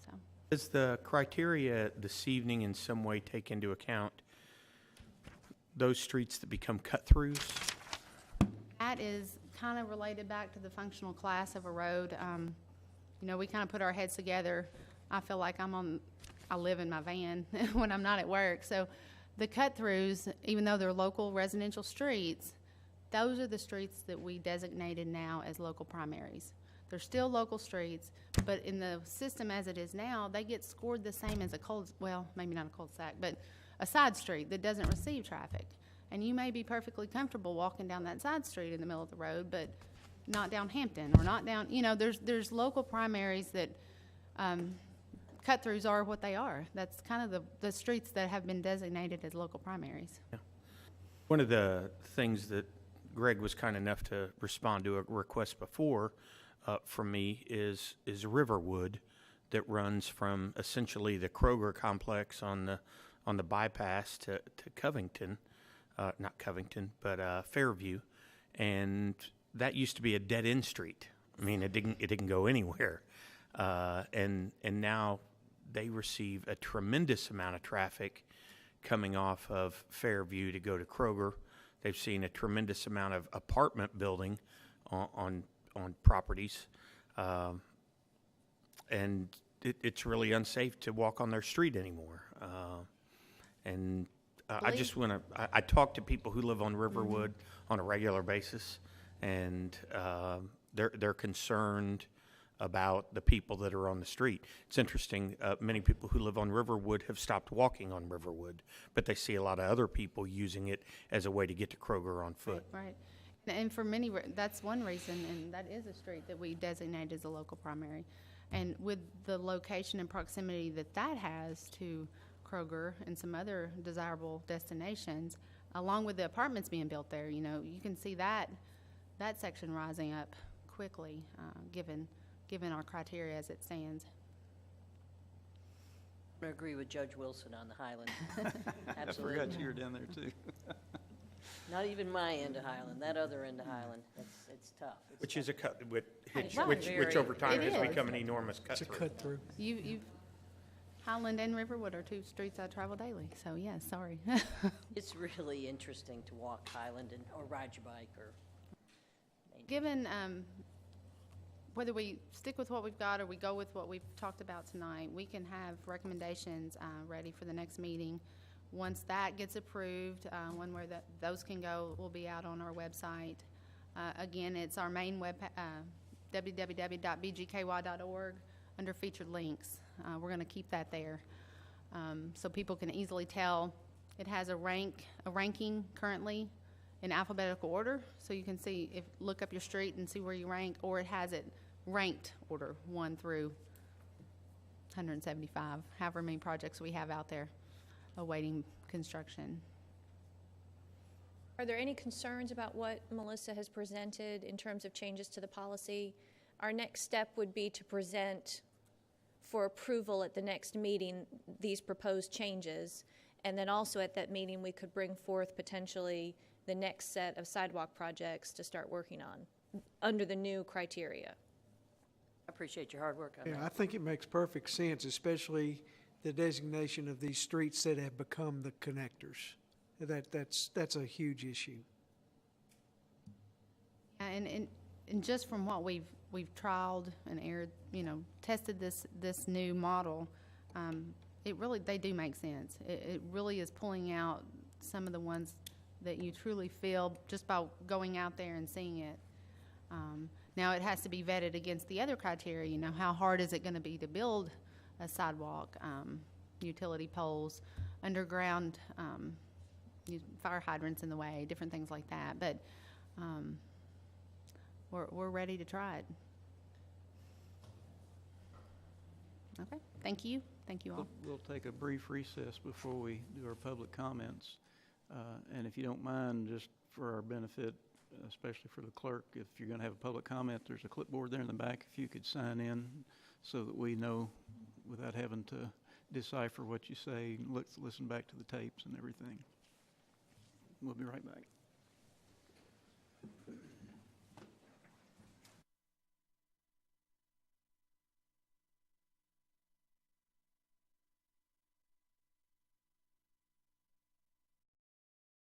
So. Does the criteria this evening in some way take into account those streets that become cut-throughs? That is kind of related back to the functional class of a road. You know, we kind of put our heads together. I feel like I live in my van when I'm not at work. So the cut-throughs, even though they're local residential streets, those are the streets that we designated now as local primaries. They're still local streets, but in the system as it is now, they get scored the same as well, maybe not a cul-de-sac, but a side street that doesn't receive traffic. And you may be perfectly comfortable walking down that side street in the middle of the road, but not down Hampton or not down, you know, there's local primaries that cut-throughs are what they are. That's kind of the streets that have been designated as local primaries. Yeah. One of the things that Greg was kind enough to respond to a request before from me is Riverwood, that runs from essentially the Kroger complex on the bypass to Covington. Not Covington, but Fairview, and that used to be a dead-end street. I mean, it didn't go anywhere, and now they receive a tremendous amount of traffic coming off of Fairview to go to Kroger. They've seen a tremendous amount of apartment building on properties, and it's really unsafe to walk on their street anymore, and I just want to, I talk to people who live on Riverwood on a regular basis, and they're concerned about the people that are on the street. It's interesting, many people who live on Riverwood have stopped walking on Riverwood, but they see a lot of other people using it as a way to get to Kroger on foot. Right. And for many, that's one reason, and that is a street that we designate as a local primary. And with the location and proximity that has to Kroger and some other desirable destinations, along with the apartments being built there, you know, you can see that section rising up quickly, given our criteria as it stands. I agree with Judge Wilson on the Highland. Absolutely. I forgot you were down there too. Not even my end of Highland, that other end of Highland. It's tough. Which is a cut, which Right. over time It has is. become an enormous cut through. Cut through. Highland and Riverwood are two streets I travel daily, so yeah, sorry. It's really interesting to walk Highland or ride your bike or. Given, whether we stick with what we've got or we go with what we've talked about tonight, we can have recommendations ready for the next meeting. Once that gets approved, one where those can go will be out on our website. Again, it's our main web, www.bgky.org, under featured links. We're going to keep that there so people can easily tell. It has a ranking currently in alphabetical order, so you can see, look up your street and see where you rank, or it has it ranked order 1 through 175, however many projects we have out there awaiting construction. Are there any concerns about what Melissa has presented in terms of changes to the policy? Our next step would be to present for approval at the next meeting these proposed changes, and then also at that meeting we could bring forth potentially the next set of sidewalk projects to start working on under the new criteria. I appreciate your hard work on Yeah, that. I think it makes perfect sense, especially the designation of these streets that have become the connectors. That's a huge issue. And just from what we've trialed and tested this new model, they do make sense. It really is pulling out some of the ones that you truly feel just by going out there and seeing it. Now it has to be vetted against the other criteria. How hard is it going to be to build a sidewalk, utility poles, underground fire hydrants in the way, different things like that. But we're ready to try it. Okay, thank you. Thank you all. We'll take a brief recess before we do our public comments. And if you don't mind, just for our benefit, especially for the clerk, if you're going to have a public comment, there's a clipboard there in the back. If you could sign in so that we know without having to decipher what you say, listen back to the tapes and everything. We'll be right back.